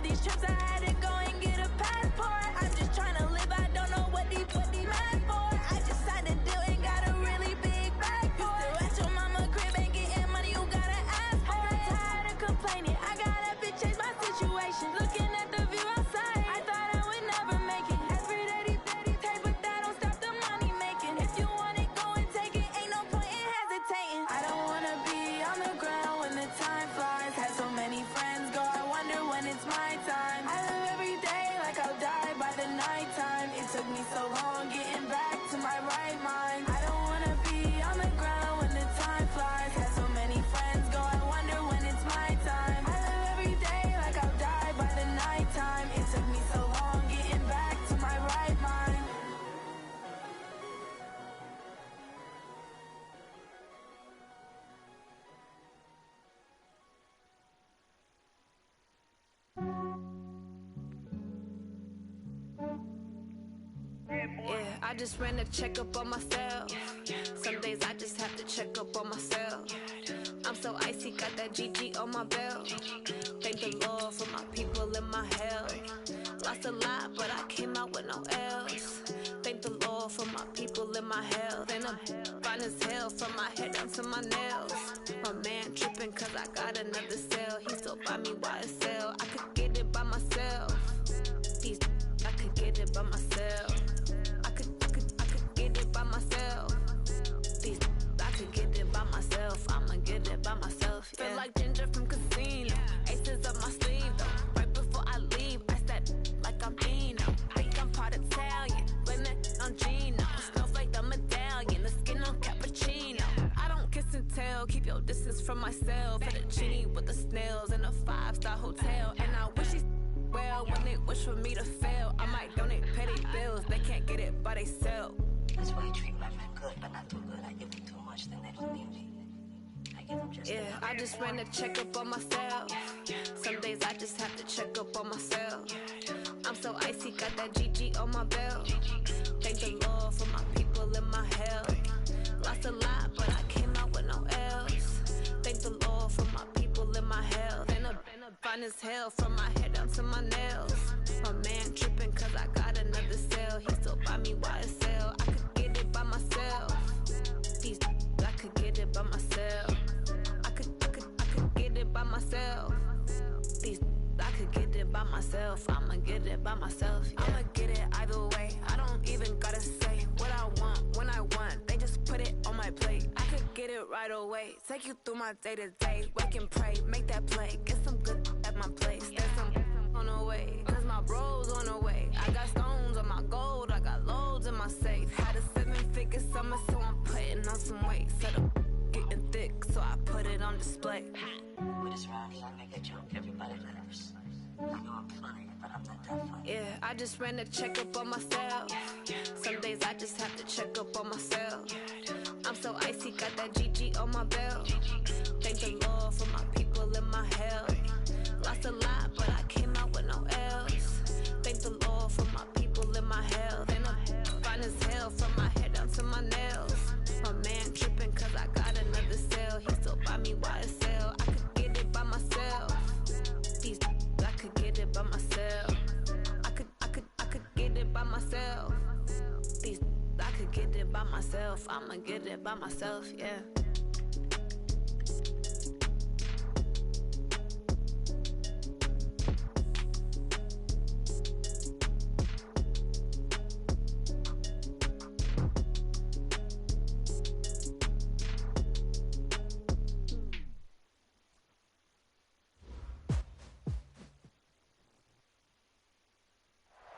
these trips, I had to go and get a passport. I'm just trying to live, I don't know what these mad for. I just signed a deal and got a really big bag for it. At your mama crib ain't getting money, you gotta ask for it. I'm tired of complaining, I gotta bitch change my situation. Looking at the view outside, I thought I would never make it. Every day these take, but that don't stop the money making. If you want it, go and take it, ain't no point in hesitating. I don't wanna be on the ground when the time flies. Had so many friends go, I wonder when it's my time. I live every day like I'll die by the nighttime. It took me so long getting back to my right mind. I don't wanna be on the ground when the time flies. Had so many friends go, I wonder when it's my time. I live every day like I'll die by the nighttime. It took me so long getting back to my right mind. Yeah, I just ran a checkup on myself. Some days I just have to check up on myself. I'm so icy, got that GG on my belt. Thank the Lord for my people and my health. Lost a lot, but I came out with no else. Thank the Lord for my people and my health. And I'm fine as hell from my head down to my nails. My man tripping cause I got another cell. He still buy me YSL. I could get it by myself. These I could get it by myself. I could get it by myself. These I could get it by myself. I'ma get it by myself. Yeah. Feel like Ginger from Casino. Aces up my sleeve though. Right before I leave, I said like I'm Eno. Think I'm part Italian. Blame it on Gino. Snowflake the medallion. The skin on cappuccino. I don't kiss and tell. Keep your distance from myself. Fettuccine with the snails in a 5-star hotel. And I wish he's well when they wish for me to fail. I might donate petty bills. They can't get it by they sell. That's why you treat my men good, but not too good. I give them too much, then they don't need me. I give them just yeah, I just ran a checkup on myself. Some days I just have to check up on myself. I'm so icy, got that GG on my belt. Thank the Lord for my people and my health. Lost a lot, but I came out with no else. Thank the Lord for my people and my health. And I'm fine as hell from my head down to my nails. My man tripping cause I got another cell. He still buy me YSL. I could get it by myself. These I could get it by myself. I could get it by myself. These I could get it by myself. I'ma get it by myself. Yeah. I'ma get it either way. I don't even gotta say what I want when I want. They just put it on my plate. I could get it right away. Take you through my day to day. Wake and pray, make that play. Get some good at my place. There's some on the way. Cause my bros on the way. I got stones on my gold. I got loads in my safe. Had a 7-figure summer, so I'm putting on some weight. Set up getting thick, so I put it on display. with us around here, I make a joke, everybody laughs. I know I'm funny, but I'm not that funny. Yeah, I just ran a checkup on myself. Some days I just have to check up on myself. I'm so icy, got that GG on my belt. Thank the Lord for my people and my health. Lost a lot, but I came out with no else. Thank the Lord for my people and my health. And I'm fine as hell from my head down to my nails. My man tripping cause I got another cell. He still buy me YSL. I could get it by myself. These I could get it by myself. I could get it by myself. These I could get it by myself. I'ma get it by myself, yeah.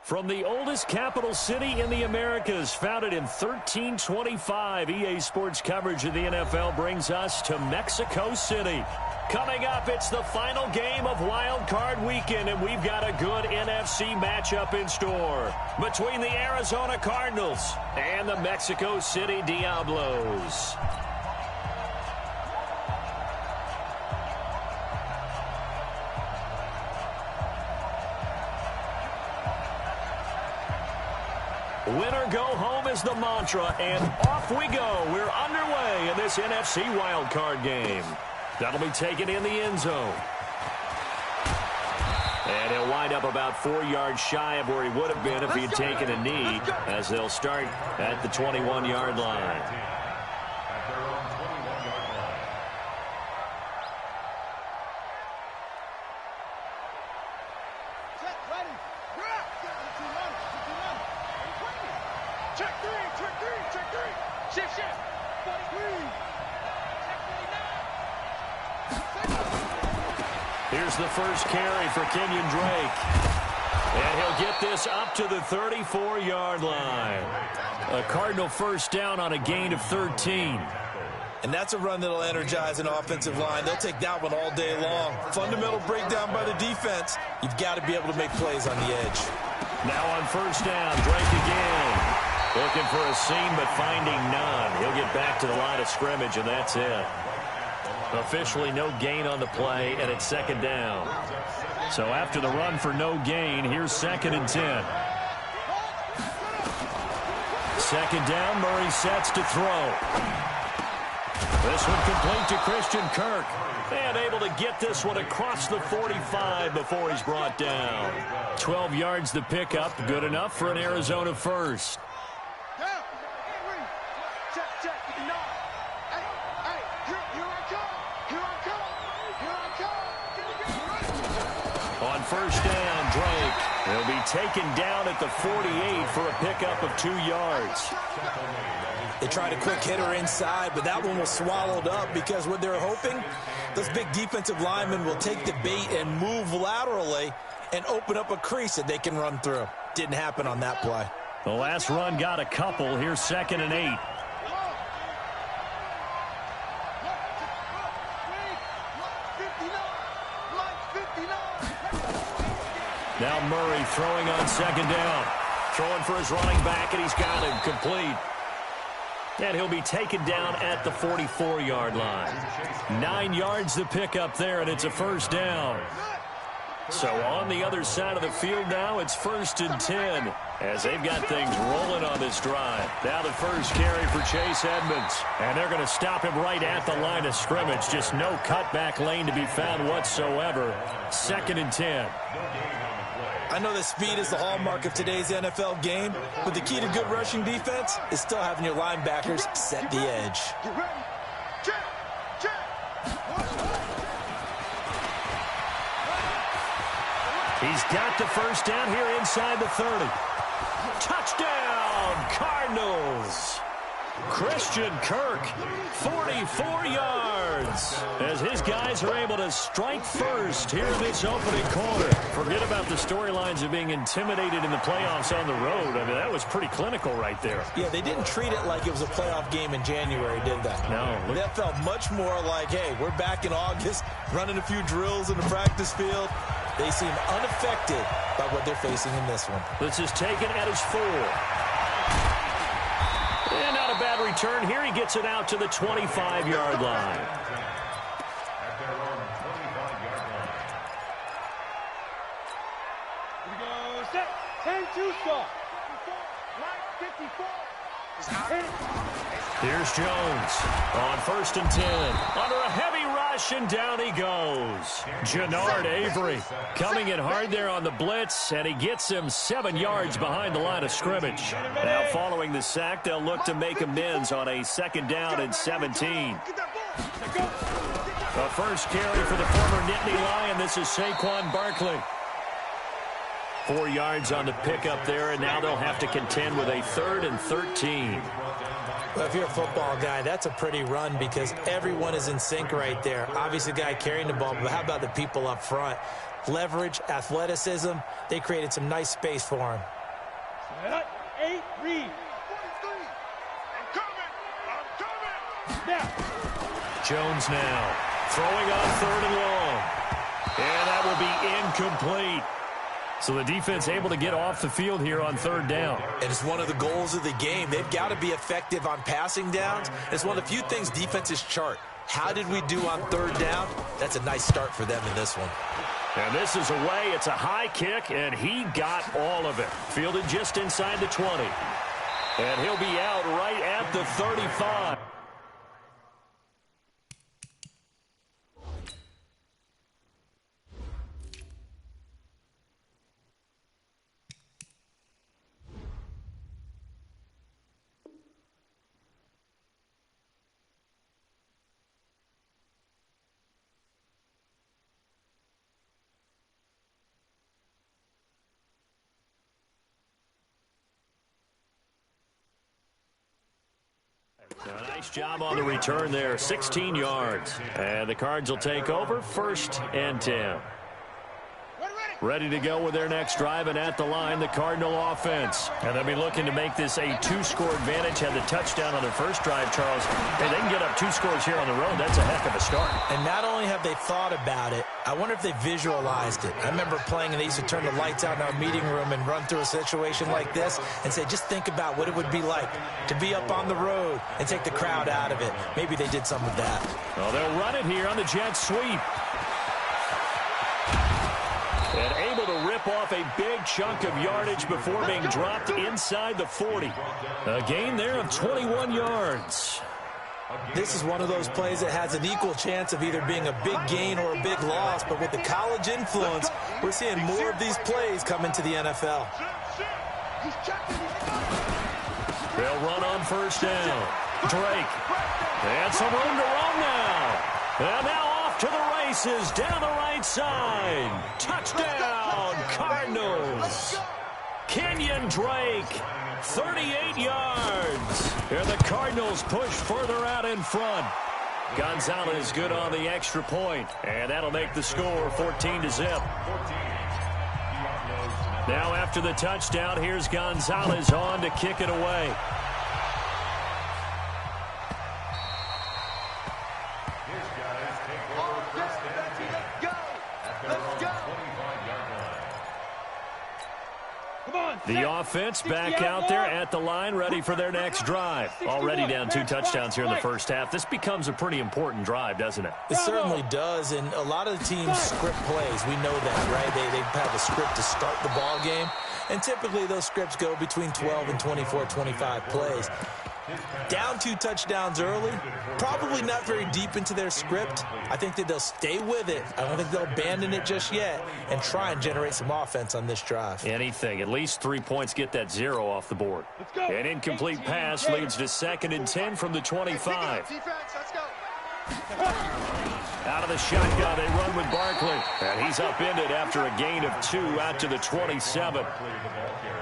From the oldest capital city in the Americas, founded in 1325, EA Sports coverage of the NFL brings us to Mexico City. Coming up, it's the final game of Wild Card Weekend, and we've got a good NFC matchup in store between the Arizona Cardinals and the Mexico City Diablos. Winner go home is the mantra, and off we go. We're underway in this NFC wildcard game. That'll be taken in the end zone. And he'll wind up about 4 yards shy of where he would have been if he had taken a knee, as they'll start at the 21-yard line. Here's the first carry for Kenyon Drake. And he'll get this up to the 34-yard line. A Cardinal first down on a gain of 13. And that's a run that'll energize an offensive line. They'll take that one all day long. Fundamental breakdown by the defense. You've got to be able to make plays on the edge. Now on first down, Drake again. Looking for a seam, but finding none. He'll get back to the line of scrimmage, and that's it. Officially no gain on the play, and it's second down. So after the run for no gain, here's 2nd and 10. Second down, Murray sets to throw. This one complete to Christian Kirk. And able to get this one across the 45 before he's brought down. 12 yards the pickup, good enough for an Arizona first. On first down, Drake. He'll be taken down at the 48 for a pickup of 2 yards. They tried a quick hitter inside, but that one was swallowed up because what they're hoping, those big defensive linemen will take the bait and move laterally and open up a crease that they can run through. Didn't happen on that play. The last run got a couple. Here's 2nd and 8. Now Murray throwing on second down. Throwing for his running back, and he's got him complete. And he'll be taken down at the 44-yard line. 9 yards the pickup there, and it's a first down. So on the other side of the field now, it's 1st and 10 as they've got things rolling on this drive. Now the first carry for Chase Edmonds. And they're going to stop him right at the line of scrimmage. Just no cutback lane to be found whatsoever. 2nd and 10. I know that speed is the hallmark of today's NFL game, but the key to good rushing defense is still having your linebackers set the edge. He's got the first down here inside the 30. Touchdown, Cardinals. Christian Kirk, 44 yards, as his guys are able to strike first here in this opening quarter. Forget about the storylines of being intimidated in the playoffs on the road. I mean, that was pretty clinical right there. Yeah, they didn't treat it like it was a playoff game in January, did they? No. That felt much more like, hey, we're back in August, running a few drills in the practice field. They seem unaffected by what they're facing in this one. This is taken at his 4. And not a bad return here. He gets it out to the 25-yard line. Here's Jones on 1st and 10. Under a heavy rush, and down he goes. Jannard Avery coming in hard there on the blitz, and he gets him 7 yards behind the line of scrimmage. Now following the sack, they'll look to make amends on a 2nd down and 17. The first carry for the former Nittany Lion. This is Saquon Barkley. 4 yards on the pickup there, and now they'll have to contend with a 3rd and 13. Well, if you're a football guy, that's a pretty run because everyone is in sync right there. Obviously, the guy carrying the ball, but how about the people up front? Leverage, athleticism, they created some nice space for him. 8, read. 43. I'm coming. Now. Jones now throwing on 3rd and long. And that will be incomplete. So the defense able to get off the field here on 3rd down. And it's one of the goals of the game. They've got to be effective on passing downs. It's one of the few things defenses chart. How did we do on 3rd down? That's a nice start for them in this one. And this is away. It's a high kick, and he got all of it. Fielded just inside the 20. And he'll be out right at the 35. Nice job on the return there, 16 yards. And the Cards will take over, 1st and 10. Ready to go with their next drive, and at the line, the Cardinal offense. And they'll be looking to make this a 2-score advantage. Had the touchdown on their first drive, Charles. Hey, they can get up 2 scores here on the road. That's a heck of a start. And not only have they thought about it, I wonder if they visualized it. I remember playing, and they used to turn the lights out in our meeting room and run through a situation like this and say, just think about what it would be like to be up on the road and take the crowd out of it. Maybe they did some of that. Well, they'll run it here on the jet sweep. And able to rip off a big chunk of yardage before being dropped inside the 40. A gain there of 21 yards. This is one of those plays that has an equal chance of either being a big gain or a big loss, but with the college influence, we're seeing more of these plays come into the NFL. They'll run on 1st down. Drake. And some room to run now. And now off to the races down the right side. Touchdown, Cardinals. Kenyon Drake, 38 yards. And the Cardinals push further out in front. Gonzalez good on the extra point. And that'll make the score 14-0. Now after the touchdown, here's Gonzalez on to kick it away. The offense back out there at the line, ready for their next drive. Already down 2 touchdowns here in the first half. This becomes a pretty important drive, doesn't it? It certainly does, and a lot of the teams script plays. We know that, right? They have a script to start the ball game, and typically those scripts go between 12 and 24, 25 plays. Down 2 touchdowns early, probably not very deep into their script. I think that they'll stay with it. I don't think they'll abandon it just yet and try and generate some offense on this drive. Anything. At least 3 points, get that 0 off the board. An incomplete pass leads to 2nd and 10 from the 25. Out of the shotgun, they run with Barkley. And he's upended after a gain of 2 out to the 27.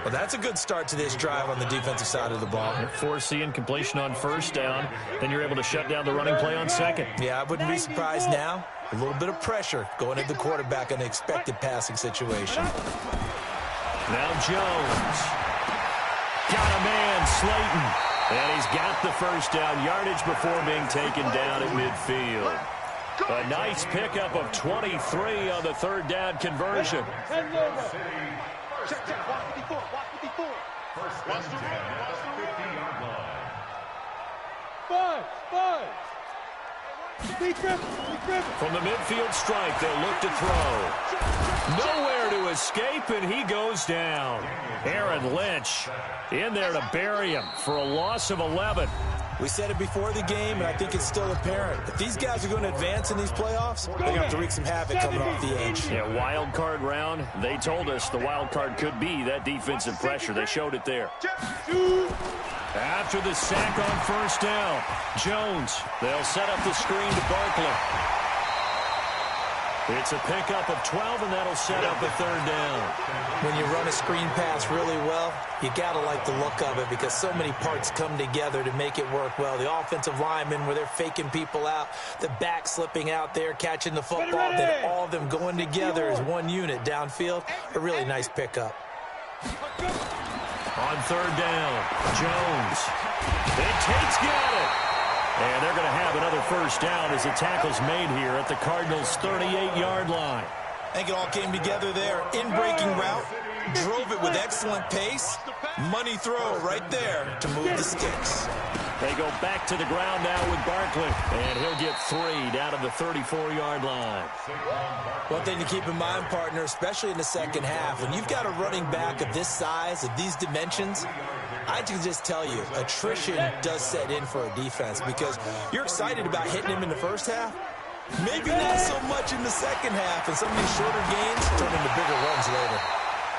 Well, that's a good start to this drive on the defensive side of the ball. Force the incompletion on 1st down. Then you're able to shut down the running play on 2nd. Yeah, I wouldn't be surprised now. A little bit of pressure going at the quarterback in an expected passing situation. Now Jones. Got a man, Slayton. And he's got the 1st down yardage before being taken down at midfield. A nice pickup of 23 on the 3rd down conversion. Check, 154, 154. First and 10 at the 50-yard line. 5. Be driven. From the midfield strike, they'll look to throw. Nowhere to escape, and he goes down. Aaron Lynch in there to bury him for a loss of 11. We said it before the game, and I think it's still apparent. If these guys are going to advance in these playoffs, they're going to have to wreak some havoc coming off the edge. Yeah, wild card round. They told us the wild card could be that defensive pressure. They showed it there. After the sack on 1st down, Jones, they'll set up the screen to Barkley. It's a pickup of 12, and that'll set up a 3rd down. When you run a screen pass really well, you got to like the look of it because so many parts come together to make it work well. The offensive linemen, where they're faking people out, the back slipping out there, catching the football, then all of them going together as one unit downfield. A really nice pickup. On 3rd down, Jones. And Tate's got it. And they're going to have another 1st down as the tackle's made here at the Cardinals' 38-yard line. I think it all came together there. In-breaking route, drove it with excellent pace. Money throw right there to move the sticks. They go back to the ground now with Barkley. And he'll get 3 down to the 34-yard line. One thing to keep in mind, partner, especially in the second half, when you've got a running back of this size, of these dimensions, I can just tell you, attrition does set in for a defense because you're excited about hitting him in the first half. Maybe not so much in the second half, and some of these shorter gains turn into bigger runs later.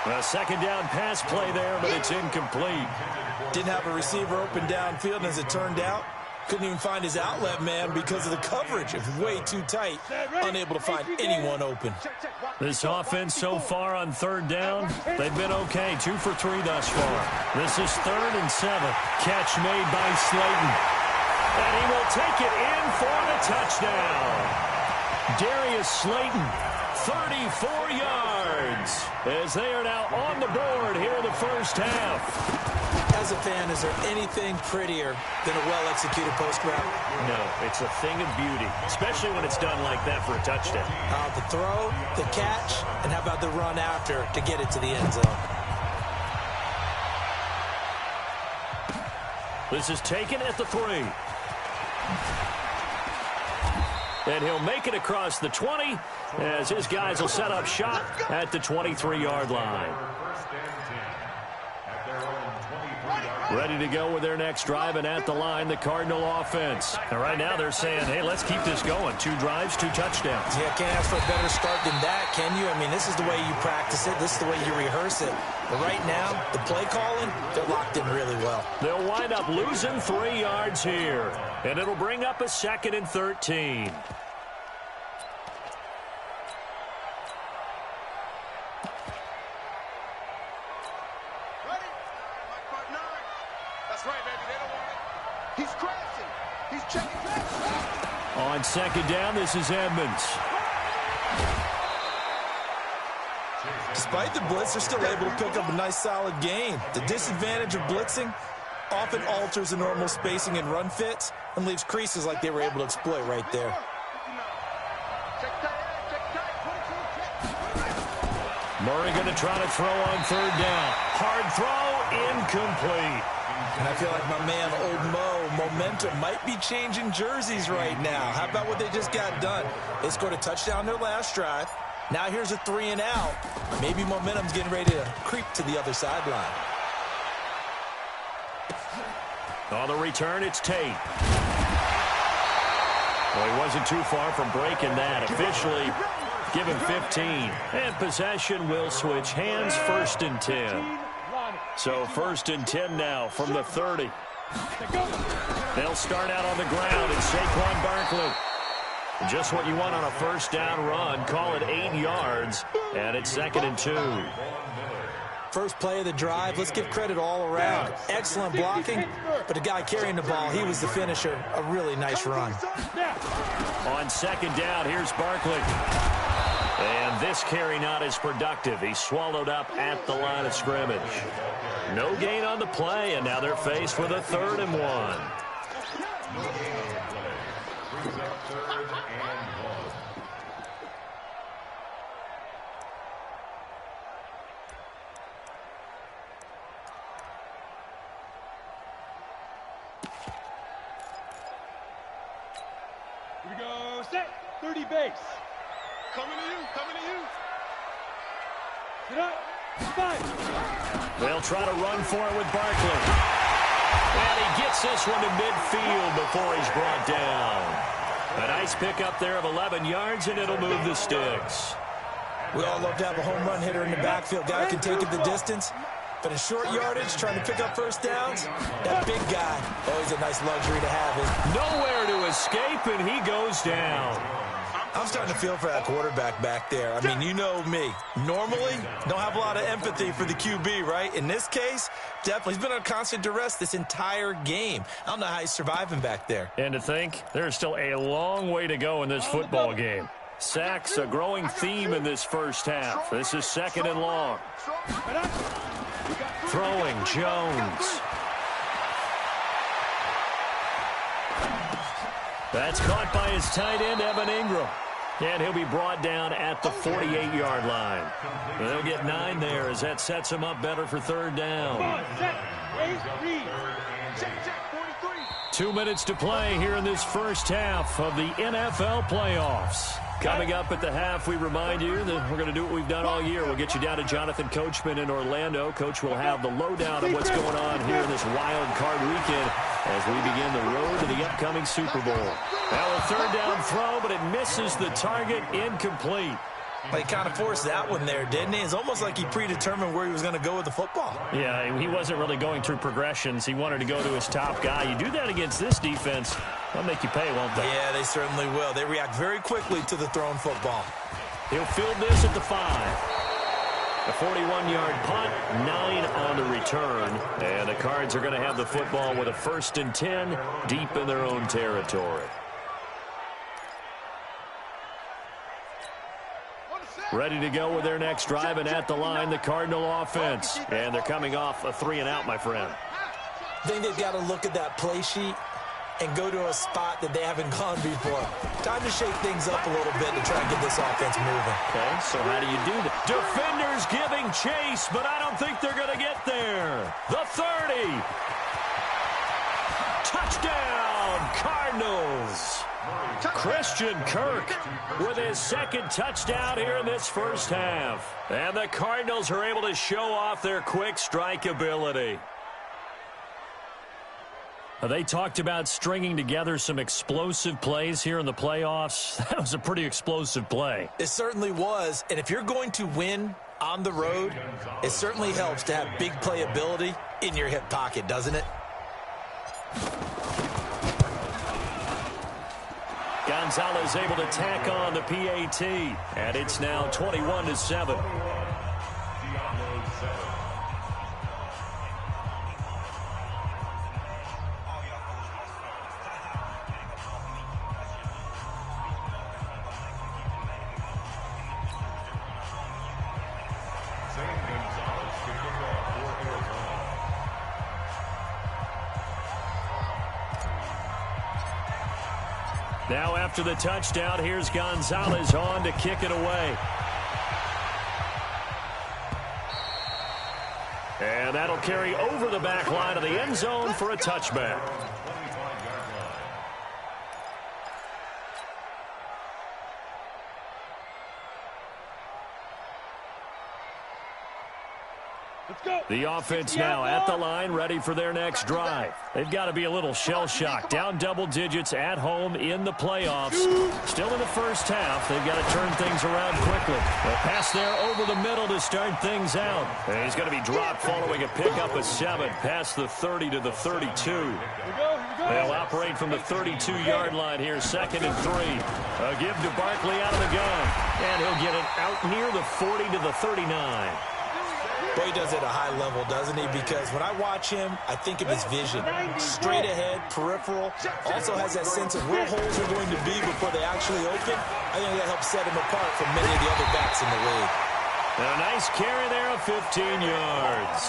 A 2nd down pass play there, but it's incomplete. Didn't have a receiver open downfield, and as it turned out, couldn't even find his outlet man because of the coverage. It was way too tight, unable to find anyone open. This offense so far on 3rd down, they've been okay. 2 for 3 thus far. This is 3rd and 7. Catch made by Slayton. And he will take it in for the touchdown. Darius Slayton, 34 yards, as they are now on the board here in the first half. As a fan, is there anything prettier than a well-executed post route? No, it's a thing of beauty, especially when it's done like that for a touchdown. The throw, the catch, and how about the run after to get it to the end zone? This is taken at the 3. And he'll make it across the 20 as his guys will set up shop at the 23-yard line. Ready to go with their next drive, and at the line, the Cardinal offense. And right now they're saying, hey, let's keep this going. 2 drives, 2 touchdowns. Yeah, can't ask for a better start than that, can you? I mean, this is the way you practice it. This is the way you rehearse it. But right now, the play calling, they're locked in really well. They'll wind up losing 3 yards here, and it'll bring up a 2nd and 13. On 2nd down, this is Edmonds. Despite the blitz, they're still able to pick up a nice, solid gain. The disadvantage of blitzing often alters the normal spacing and run fits and leaves creases like they were able to exploit right there. Murray going to try to throw on 3rd down. Hard throw, incomplete. And I feel like my man, Old Mo, momentum might be changing jerseys right now. How about what they just got done? They scored a touchdown their last drive. Now here's a 3 and out. Maybe momentum's getting ready to creep to the other sideline. On the return, it's Tate. Well, he wasn't too far from breaking that. Officially, give him 15. And possession will switch hands, 1st and 10. So 1st and 10 now from the 30. They'll start out on the ground, and Saquon Barkley. Just what you want on a 1st down run. Call it 8 yards, and it's 2nd and 2. First play of the drive, let's give credit all around. Excellent blocking, but the guy carrying the ball, he was the finisher. A really nice run. On 2nd down, here's Barkley. And this carry not as productive. He's swallowed up at the line of scrimmage. No gain on the play, and now they're faced with a 3rd and 1. Here we go, set, 30 base. Coming to you, coming to you. Get up, 5. They'll try to run for it with Barkley. And he gets this one to midfield before he's brought down. A nice pickup there of 11 yards, and it'll move the sticks. We all love to have a home run hitter in the backfield. Guy can take it the distance. But in short yardage, trying to pick up 1st downs, that big guy, always a nice luxury to have. Nowhere to escape, and he goes down. I'm starting to feel for that quarterback back there. I mean, you know me. Normally, don't have a lot of empathy for the QB, right? In this case, definitely. He's been under constant duress this entire game. I don't know how he's surviving back there. And to think, there's still a long way to go in this football game. Sacks, a growing theme in this first half. This is 2nd and long. Throwing, Jones. That's caught by his tight end, Evan Ingram. And he'll be brought down at the 48-yard line. They'll get 9 there as that sets him up better for 3rd down. 2 minutes to play here in this first half of the NFL playoffs. Coming up at the half, we remind you that we're going to do what we've done all year. We'll get you down to Jonathan Coachman in Orlando. Coach will have the lowdown of what's going on here in this wild card weekend as we begin the road to the upcoming Super Bowl. Now a 3rd down throw, but it misses the target, incomplete. He kind of forced that one there, didn't he? It's almost like he predetermined where he was going to go with the football. Yeah, he wasn't really going through progressions. He wanted to go to his top guy. You do that against this defense, they'll make you pay, won't they? Yeah, they certainly will. They react very quickly to the thrown football. He'll field this at the 5. A 41-yard punt, 9 on the return. And the Cards are going to have the football with a 1st and 10 deep in their own territory. Ready to go with their next drive, and at the line, the Cardinal offense. And they're coming off a 3-and-out, my friend. I think they've got to look at that play sheet and go to a spot that they haven't gone before. Time to shake things up a little bit to try and get this offense moving. Okay, so how do you do that? Defenders giving chase, but I don't think they're going to get there. The 30. Touchdown, Cardinals. Christian Kirk with his 2nd touchdown here in this first half. And the Cardinals are able to show off their quick strike ability. They talked about stringing together some explosive plays here in the playoffs. That was a pretty explosive play. It certainly was. And if you're going to win on the road, it certainly helps to have big playability in your hip pocket, doesn't it? Gonzalez able to tack on the PAT, and it's now 21-7. Now after the touchdown, here's Gonzalez on to kick it away. And that'll carry over the back line of the end zone for a touchback. The offense now at the line, ready for their next drive. They've got to be a little shell-shocked. Down double digits at home in the playoffs. Still in the first half. They've got to turn things around quickly. A pass there over the middle to start things out. And he's going to be dropped following a pickup of 7 past the 30 to the 32. They'll operate from the 32-yard line here, 2nd and 3. A give to Barkley out of the gun. And he'll get it out near the 40 to the 39. Boy, he does it at a high level, doesn't he? Because when I watch him, I think of his vision. Straight ahead, peripheral. Also has that sense of where holes are going to be before they actually open. I think that helps set him apart from many of the other backs in the league. And a nice carry there of 15 yards.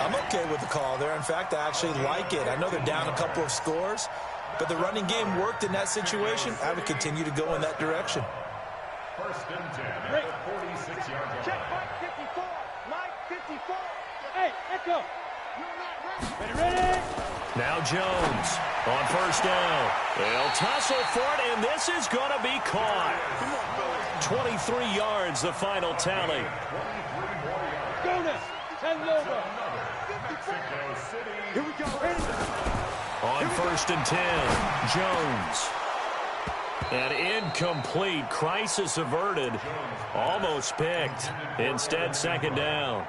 I'm okay with the call there. In fact, I actually like it. I know they're down a couple of scores, but the running game worked in that situation. I would continue to go in that direction. 1st and 10. 46-yard line. Check Mike 54. Mike 54. Hey, echo. Ready. Now Jones on 1st down. They'll tussle for it, and this is going to be caught. 23 yards, the final tally. Jonas. 10 over. Here we go. On 1st and 10, Jones. An incomplete, crisis averted, almost picked. Instead, 2nd down.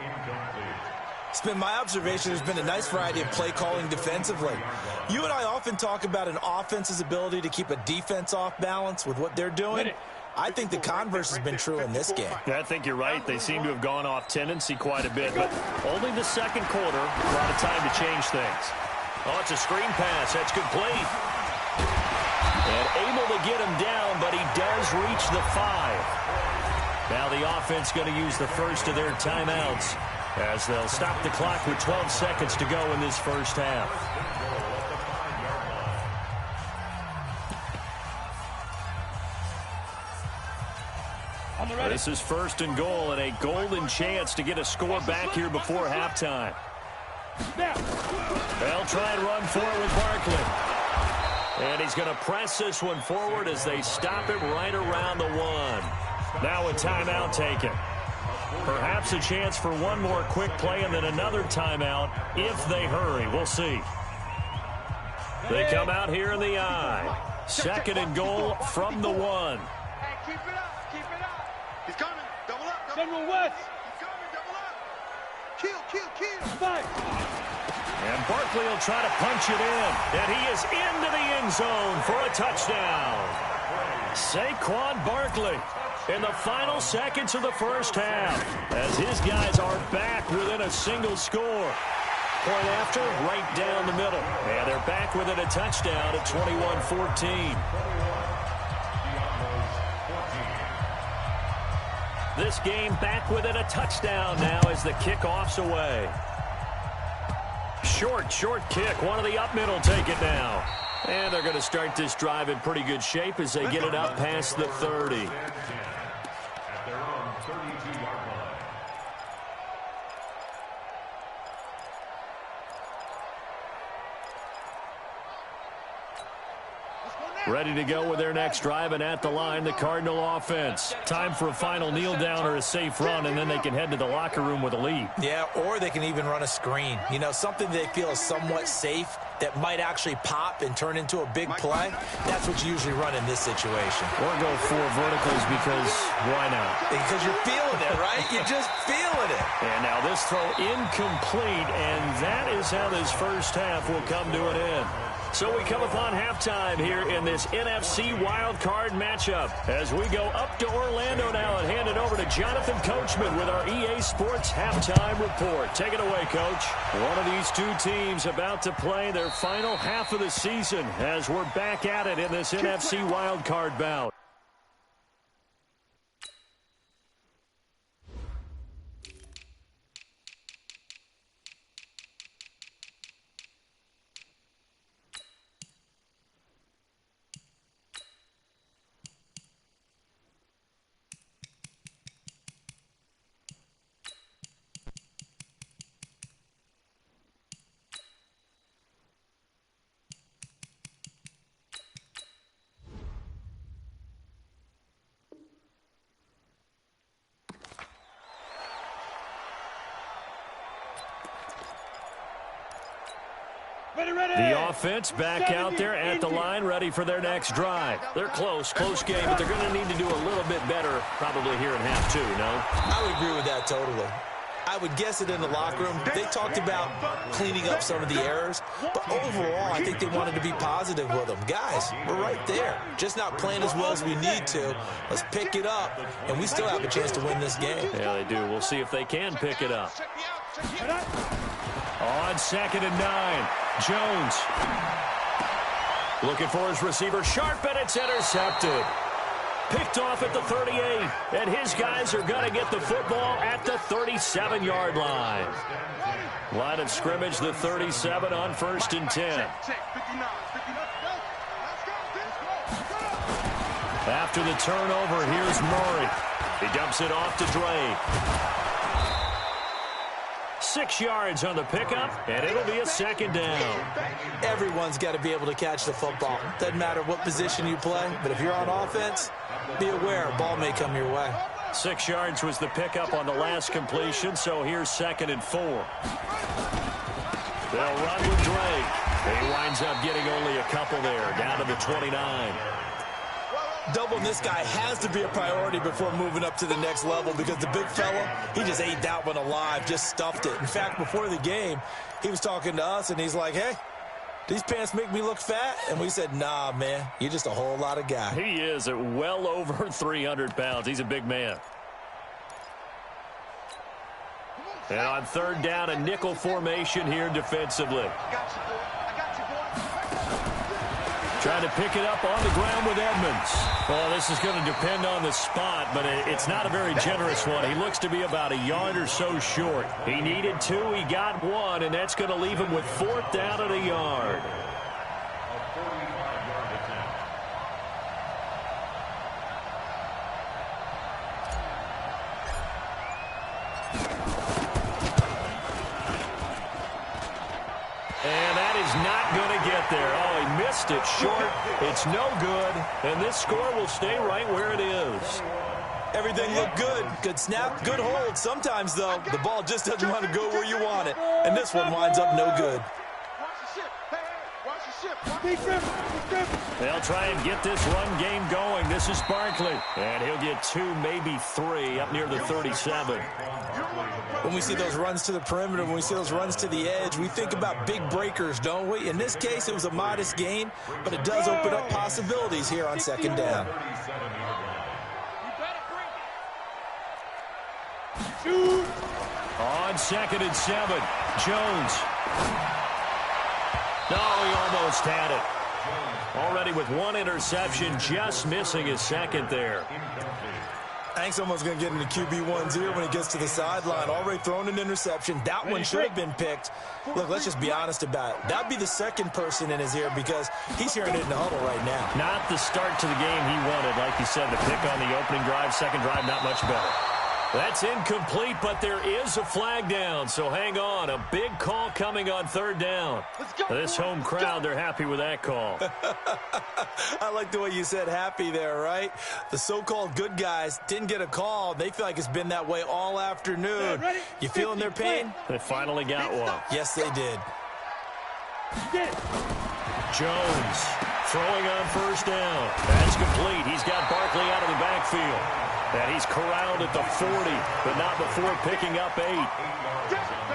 It's been my observation there's been a nice variety of play calling defensively. You and I often talk about an offense's ability to keep a defense off balance with what they're doing. I think the converse has been true in this game. I think you're right. They seem to have gone off tendency quite a bit, but only the 2nd quarter, a lot of time to change things. Oh, it's a screen pass. That's complete. And able to get him down, but he does reach the 5. Now the offense going to use the first of their timeouts as they'll stop the clock with 12 seconds to go in this first half. This is 1st and goal, and a golden chance to get a score back here before halftime. They'll try and run forward with Barkley. And he's going to press this one forward as they stop him right around the 1. Now a timeout taken. Perhaps a chance for one more quick play and then another timeout if they hurry. We'll see. They come out here in the I. 2nd and goal from the 1. Hey, keep it up. Keep it up. He's coming. Double up. General West. He's coming. Double up. Kill. 5. And Barkley will try to punch it in. And he is into the end zone for a touchdown. Saquon Barkley. in the final seconds of the first half, as his guys are back within a single score. Point after, right down the middle. And they're back within a touchdown at 21-14. This game back within a touchdown now as the kickoff's away. Short kick. One of the up middle take it now. And they're going to start this drive in pretty good shape as they get it up past the 30. Ready to go with their next drive, and at the line, the Cardinal offense. Time for a final kneel down or a safe run, and then they can head to the locker room with a lead. Yeah, or they can even run a screen. You know, something they feel is somewhat safe that might actually pop and turn into a big play. That's what you usually run in this situation. Or go for verticals because why not? Because you're feeling it, right? You're just feeling it. And now this throw incomplete, and that is how this first half will come to an end. So we come upon halftime here in this NFC wildcard matchup as we go up to Orlando now and hand it over to Jonathan Coachman with our EA Sports halftime report. Take it away, Coach. One of these two teams about to play their final half of the season as we're back at it in this NFC wildcard bout. The offense back out there at the line, ready for their next drive. They're close game, but they're going to need to do a little bit better probably here in half two, no? I would agree with that totally. I would guess it in the locker room. They talked about cleaning up some of the errors, but overall, I think they wanted to be positive with them. Guys, we're right there. Just not playing as well as we need to. Let's pick it up, and we still have a chance to win this game. Yeah, they do. We'll see if they can pick it up. On 2nd and 9, Jones. Looking for his receiver, sharp, and it's intercepted. Picked off at the 38, and his guys are going to get the football at the 37-yard line. Line of scrimmage, the 37 on 1st and 10. After the turnover, here's Murray. He dumps it off to Drake. 6 yards on the pickup, and it'll be a 2nd down. Everyone's got to be able to catch the football. Doesn't matter what position you play, but if you're on offense, be aware a ball may come your way. 6 yards was the pickup on the last completion, so here's 2nd and 4. They'll run with Drake. He winds up getting only a couple there, down to the 29. Doubling this guy has to be a priority before moving up to the next level because the big fella, he just ate that one alive, just stuffed it. In fact, before the game, he was talking to us, and he's like, hey, these pants make me look fat? And we said, nah, man, you're just a whole lot of guy. He is at well over 300 pounds. He's a big man. And on 3rd down, a nickel formation here defensively. Trying to pick it up on the ground with Edmonds. Well, this is going to depend on the spot, but it's not a very generous one. He looks to be about a yard or so short. He needed 2, he got 1, and that's going to leave him with 4th down at a yard. And that is not going to get there. Oh, he missed it short. It's no good. And this score will stay right where it is. Everything looked good. Good snap, good hold. Sometimes, though, the ball just doesn't want to go where you want it. And this one winds up no good. They'll try and get this run game going. This is Barkley. And he'll get 2, maybe 3 up near the 37. When we see those runs to the perimeter, when we see those runs to the edge, we think about big breakers, don't we? In this case, it was a modest gain, but it does open up possibilities here on 2nd down. on 2nd and 7. Jones. No, he almost had it. Already with 1 interception, just missing his 2nd there. I think someone's going to get into QB1-0 when he gets to the sideline. Already thrown an interception. That one should have been picked. Look, let's just be honest about it. That'd be the 2nd person in his ear because he's hearing it in the huddle right now. Not the start to the game he wanted. Like you said, the pick on the opening drive, 2nd drive, not much better. That's incomplete, but there is a flag down, so hang on. A big call coming on 3rd down. This home crowd, they're happy with that call. I like the way you said happy there, right? The so-called good guys didn't get a call. They feel like it's been that way all afternoon. You feeling their pain? They finally got one. Yes, they did. Jones throwing on 1st down. That's complete. He's got Barkley out of the backfield. And he's corralled at the 40, but not before picking up 8.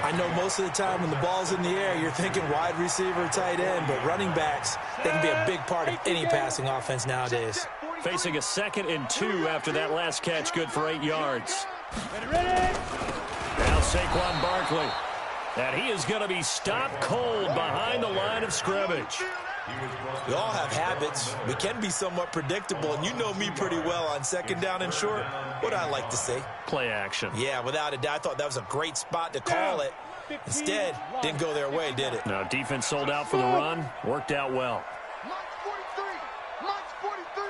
I know most of the time when the ball's in the air, you're thinking wide receiver, tight end, but running backs, they can be a big part of any passing offense nowadays. Facing a 2nd and 2 after that last catch, good for 8 yards. Now Saquon Barkley. And he is going to be stopped cold behind the line of scrimmage. We all have habits. We can be somewhat predictable, and you know me pretty well on 2nd down and short. What I like to say? Play action. Yeah, without a doubt. I thought that was a great spot to call it. Instead, didn't go their way, did it? No, defense sold out for the run. Worked out well. March 43. March 43.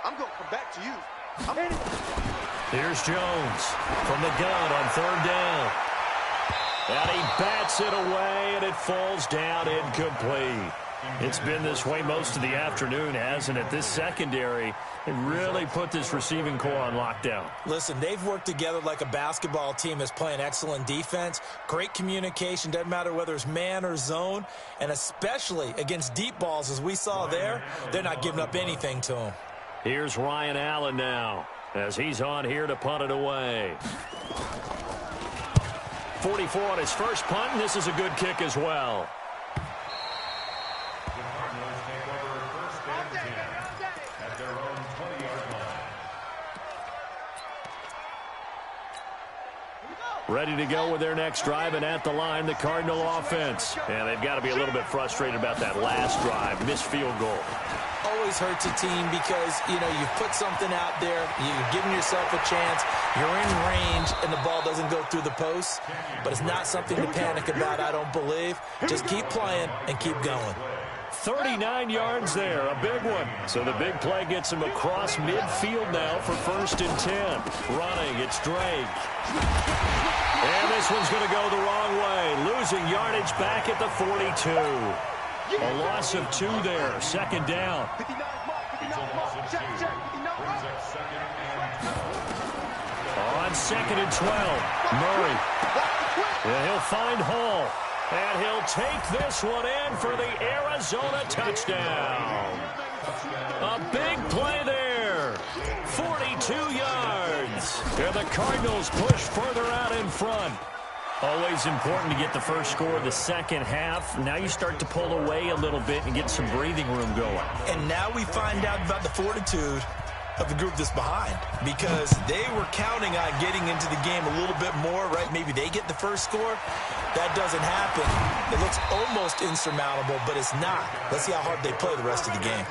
I'm going to come back to you. Here's Jones from the gun on 3rd down. And he bats it away, and it falls down incomplete. It's been this way most of the afternoon, hasn't it? This secondary, it really put this receiving core on lockdown. Listen, they've worked together like a basketball team that's playing excellent defense. Great communication, doesn't matter whether it's man or zone. And especially against deep balls, as we saw there, they're not giving up anything to them. Here's Ryan Allen now, as he's on here to punt it away. 44 on his first punt, and this is a good kick as well. Ready to go with their next drive, and at the line, the Cardinal offense. And they've got to be a little bit frustrated about that last drive, missed field goal. Always hurts a team because, you know, you've put something out there, you've given yourself a chance, you're in range, and the ball doesn't go through the posts. But it's not something to panic about, I don't believe. Just keep playing and keep going. 39 yards there, a big one. So the big play gets him across midfield now for 1st and 10. Running, it's Drake. And this one's going to go the wrong way. Losing yardage back at the 42. A loss of 2 there. 2nd down. On 2nd and 12. Murray. And he'll find Hall. And he'll take this one in for the Arizona touchdown. A big play there. 42 yards. And the Cardinals push further out in front. Always important to get the first score of the second half. Now you start to pull away a little bit and get some breathing room going. And now we find out about the fortitude of the group that's behind, because they were counting on getting into the game a little bit more, right? Maybe they get the first score. That doesn't happen. It looks almost insurmountable, but it's not. Let's see how hard they play the rest of the game.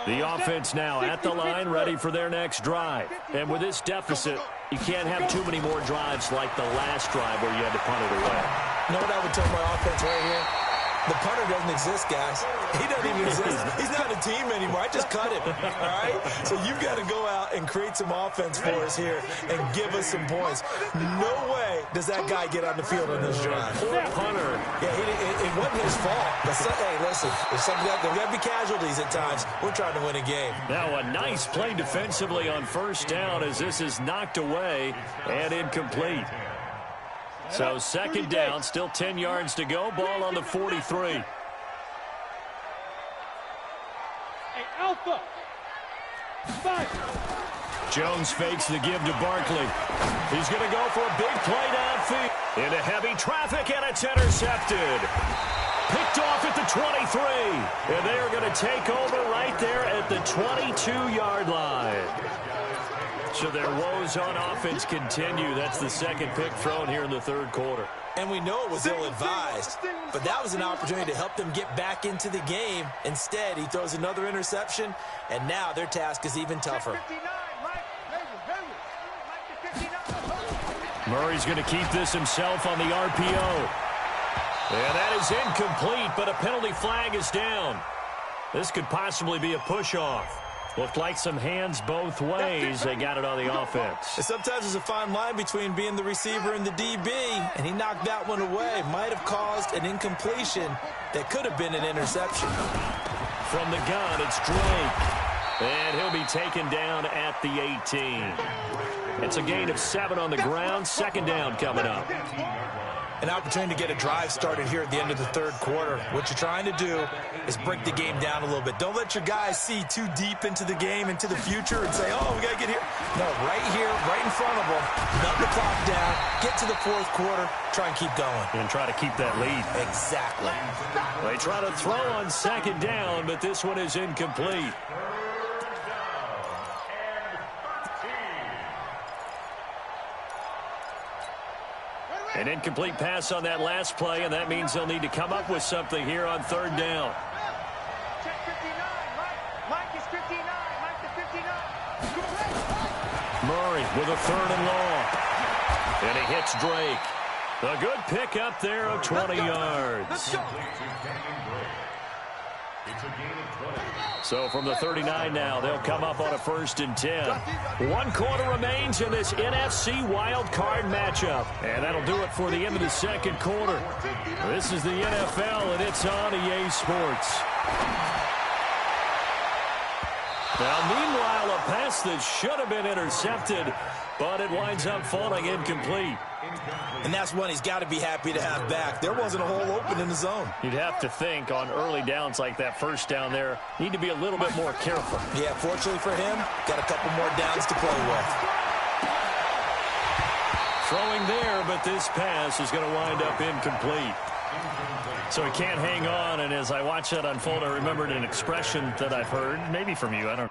The offense now at the line, ready for their next drive. And with this deficit, you can't have too many more drives like the last drive where you had to punt it away. You know what I would tell my offense right here? The punter doesn't exist, guys. He doesn't even exist. He's not a team anymore. I just cut him, all right? So you've got to go out and create some offense for us here and give us some points. No way does that guy get on the field on this drive. Poor punter. Yeah, it wasn't his fault. But hey, listen, there's got to be casualties at times. We're trying to win a game. Now a nice play defensively on 1st down as this is knocked away and incomplete. So 2nd down, still 10 yards to go. Ball on the 43. Hey, Alpha. 5. Jones fakes the give to Barkley. He's going to go for a big play downfield. Into heavy traffic, and it's intercepted. Picked picked off at the 23. And they are going to take over right there at the 22-yard line. So their woes on offense continue. That's the second pick thrown here in the third quarter. And we know it was ill-advised, but that was an opportunity to help them get back into the game. Instead, he throws another interception, and now their task is even tougher. Murray's going to keep this himself on the RPO. And that is incomplete, but a penalty flag is down. This could possibly be a push-off. Looked like some hands both ways. They got it on the offense. And sometimes there's a fine line between being the receiver and the DB, and he knocked that one away. Might have caused an incompletion that could have been an interception. From the gun, it's Drake. And he'll be taken down at the 18. It's a gain of 7 on the ground. Second down coming up. An opportunity to get a drive started here at the end of the third quarter. What you're trying to do is break the game down a little bit. Don't let your guys see too deep into the game, into the future, and say, oh, we got to get here. No, right here, right in front of them. Melt the clock down, get to the fourth quarter, try and keep going. And try to keep that lead. Exactly. They try to throw on second down, but this one is incomplete. An incomplete pass on that last play, and that means they'll need to come up with something here on third down. Check 59, Mike is 59, Mike the 59. Murray with a third and long. And he hits Drake. A good pick up there of 20 yards. So from the 39 now, they'll come up on a 1st and 10. 1 quarter remains in this NFC wild card matchup. And that'll do it for the end of the second quarter. This is the NFL, and it's on EA Sports. Now, meanwhile, a pass that should have been intercepted, but it winds up falling incomplete. And that's one he's got to be happy to have back. There wasn't a hole open in the zone. You'd have to think on early downs like that first down there, need to be a little bit more careful. Yeah, fortunately for him, got a couple more downs to play with. Throwing there, but this pass is going to wind up incomplete. So he can't hang on, and as I watch that unfold, I remembered an expression that I've heard, maybe from you, I don't know.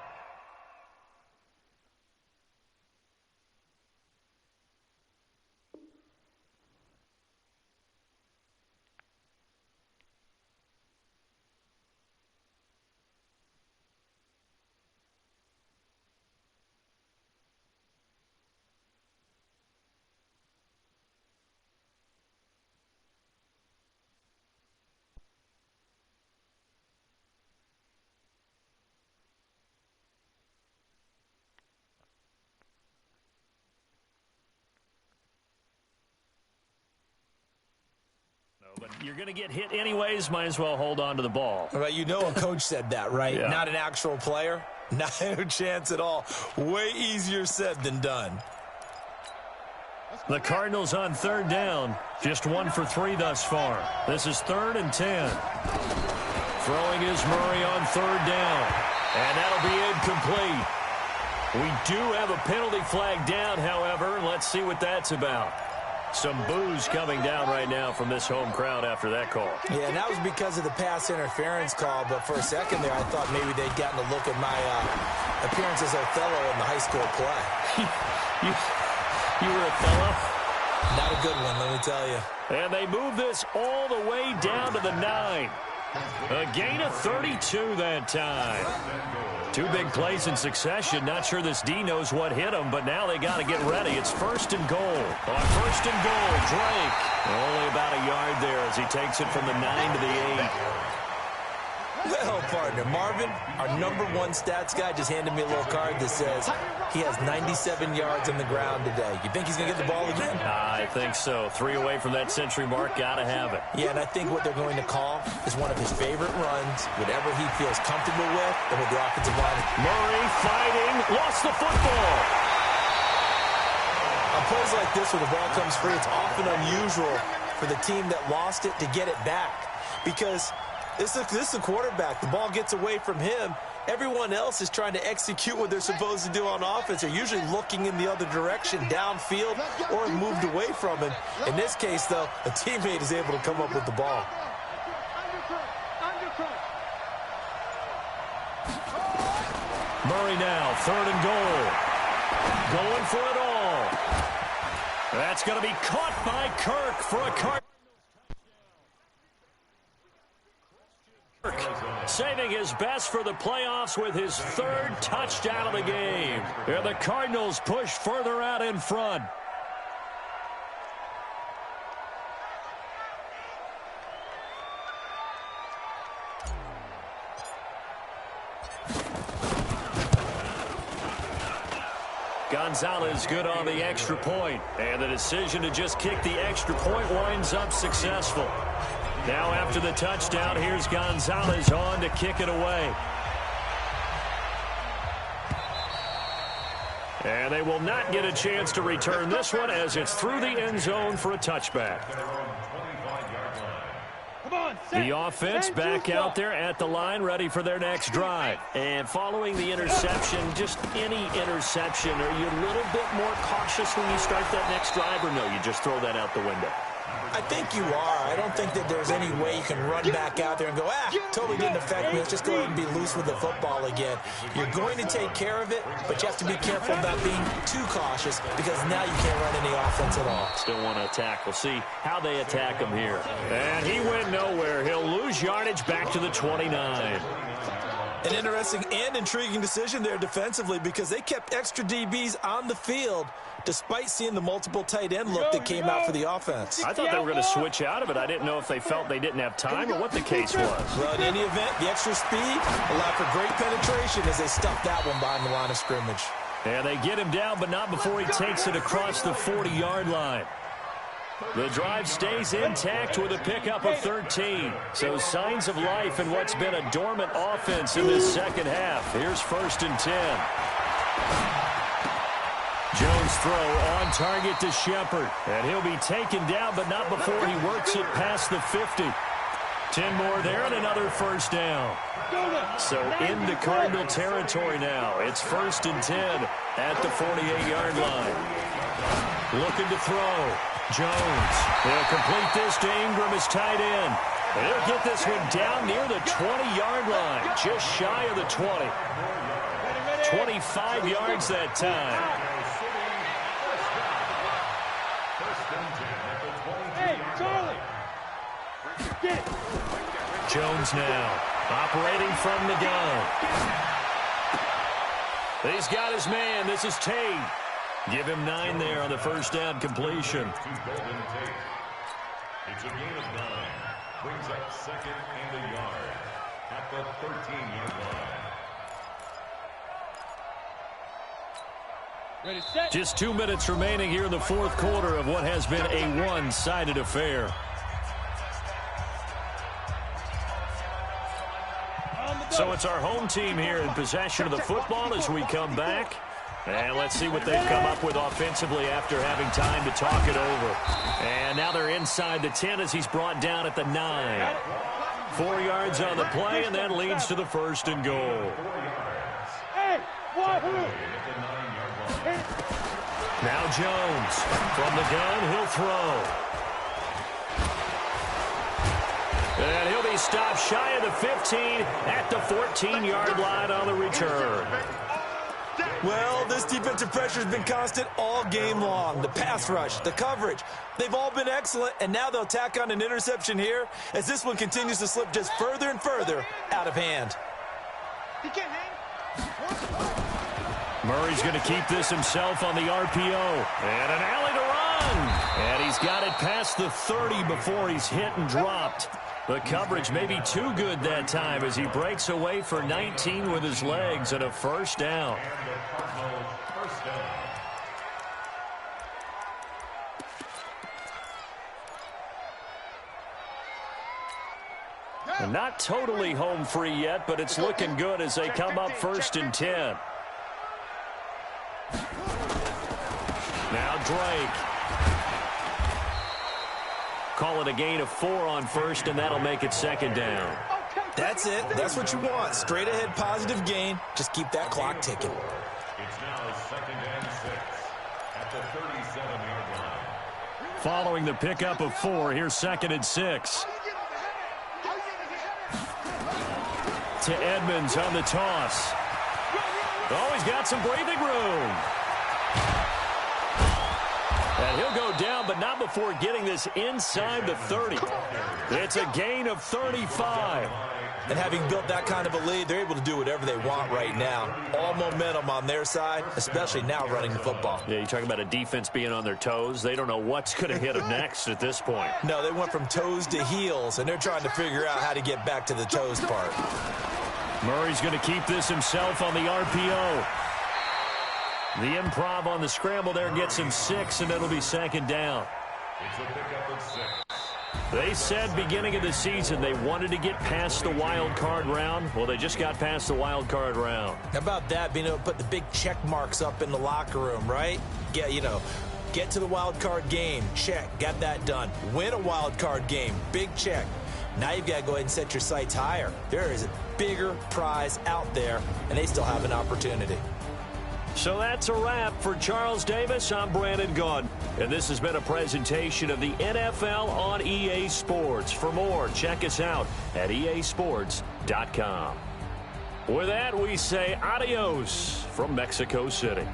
But you're going to get hit anyways. Might as well hold on to the ball. Right, you know a coach said that, right? Yeah. Not an actual player. Not a chance at all. Way easier said than done. The Cardinals on third down. Just 1 for 3 thus far. This is 3rd and 10. Throwing is Murray on third down. And that'll be incomplete. We do have a penalty flag down, however. Let's see what that's about. Some boos coming down right now from this home crowd after that call. Yeah, and that was because of the pass interference call. But for a second there, I thought maybe they'd gotten a look at my appearance as Othello in the high school play. You were Othello? Not a good one, let me tell you. And they move this all the way down to the 9. A gain of 32 that time. 2 big plays in succession. Not sure this D knows what hit him, but now they got to get ready. It's 1st and goal. On 1st and goal, Drake. Only about a yard there as he takes it from the 9 to the 8. Well, partner, Marvin, our #1 stats guy, just handed me a little card that says he has 97 yards on the ground today. You think he's going to get the ball again? I think so. 3 away from that century mark. Got to have it. Yeah, and I think what they're going to call is one of his favorite runs, whatever he feels comfortable with, and with the offensive line. Murray fighting. Lost the football. On plays like this where the ball comes free, it's often unusual for the team that lost it to get it back because this is a quarterback. The ball gets away from him. Everyone else is trying to execute what they're supposed to do on offense. They're usually looking in the other direction, downfield, or moved away from him. In this case, though, a teammate is able to come up with the ball. Murray now, 3rd and goal. Going for it all. That's going to be caught by Kirk for a Kirk. Saving his best for the playoffs with his 3rd touchdown of the game. And the Cardinals push further out in front. Gonzalez good on the extra point, and the decision to just kick the extra point winds up successful. Now after the touchdown, here's Gonzalez on to kick it away. And they will not get a chance to return this one as it's through the end zone for a touchback. The offense back out there at the line, ready for their next drive. And following the interception, just any interception, are you a little bit more cautious when you start that next drive, or no, you just throw that out the window? I think you are. I don't think that there's any way you can run back out there and go, totally didn't affect me. Let's just go ahead and be loose with the football again. You're going to take care of it, but you have to be careful about being too cautious because now you can't run any offense at all. Still want to attack. We'll see how they attack him here. And he went nowhere. He'll lose yardage back to the 29. An interesting and intriguing decision there defensively because they kept extra DBs on the field despite seeing the multiple tight end look that came out for the offense. I thought they were going to switch out of it. I didn't know if they felt they didn't have time or what the case was. Well, in any event, the extra speed allowed for great penetration as they stuffed that one behind the line of scrimmage. And they get him down, but not before he takes it across the 40-yard line. The drive stays intact with a pickup of 13. So signs of life in what's been a dormant offense in this second half. Here's 1st and 10. Jones throw on target to Shepard. And he'll be taken down, but not before he works it past the 50. 10 more there and another 1st down. So into Cardinal territory now. It's 1st and 10 at the 48-yard line. Looking to throw. Jones. They'll complete this to Ingram as tight end. They'll get this one down near the 20-yard line, just shy of the 20. 25 yards that time. Hey, Charlie! Get it. Jones now operating from the gun. He's got his man. This is Tate. Give him 9 there on the 1st down completion. It's a gain of 9. Brings up 2nd and a yard at the 13-yard line. Ready, set. Just 2 minutes remaining here in the 4th quarter of what has been a one-sided affair. So it's our home team here in possession of the football as we come back. And let's see what they've come up with offensively after having time to talk it over. And now they're inside the 10 as he's brought down at the 9. 4 yards on the play, and that leads to the 1st and goal. Hey, what? Now Jones from the gun, he'll throw. And he'll be stopped shy of the 15 at the 14-yard line on the return. Well, this defensive pressure has been constant all game long. The pass rush, the coverage, they've all been excellent, and now they'll tack on an interception here as this one continues to slip just further and further out of hand. He can't hang. Murray's going to keep this himself on the RPO. And an alley to run. And he's got it past the 30 before he's hit and dropped. The coverage may be too good that time as he breaks away for 19 with his legs and a 1st down. And not totally home free yet, but it's looking good as they come up 1st and 10. Now Drake. Call it a gain of 4 on 1st, and that'll make it 2nd down. That's it. That's what you want. Straight ahead positive gain. Just keep that clock ticking. It's now 2nd and 6 at the 37-yard line. Following the pickup of 4, here's 2nd and 6. To Edmonds on the toss. Oh, he's got some breathing room. And he'll go down, but not before getting this inside the 30. It's a gain of 35. And having built that kind of a lead, they're able to do whatever they want right now. All momentum on their side, especially now running the football. Yeah, you're talking about a defense being on their toes. They don't know what's going to hit them next at this point. No, they went from toes to heels, and they're trying to figure out how to get back to the toes part. Murray's going to keep this himself on the RPO. The improv on the scramble there gets him 6, and it'll be second down. It's a pickup of 6. They said beginning of the season they wanted to get past the wild card round. Well, they just got past the wild card round. How about that, being able to put the big check marks up in the locker room, right? Get to the wild card game, check, got that done. Win a wild card game, big check. Now you've got to go ahead and set your sights higher. There is a bigger prize out there, and they still have an opportunity. So that's a wrap for Charles Davis. I'm Brandon Gaudin, and this has been a presentation of the NFL on EA Sports. For more, check us out at easports.com. With that, we say adios from Mexico City.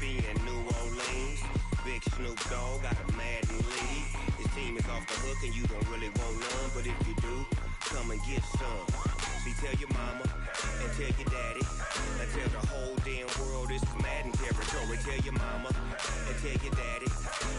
Mississippi and New Orleans. Big Snoop Dogg got a Madden lead. His team is off the hook and you don't really want none, but if you do, come and get some. See, tell your mama and tell your daddy and tell the whole damn world this is Madden territory. Tell your mama and tell your daddy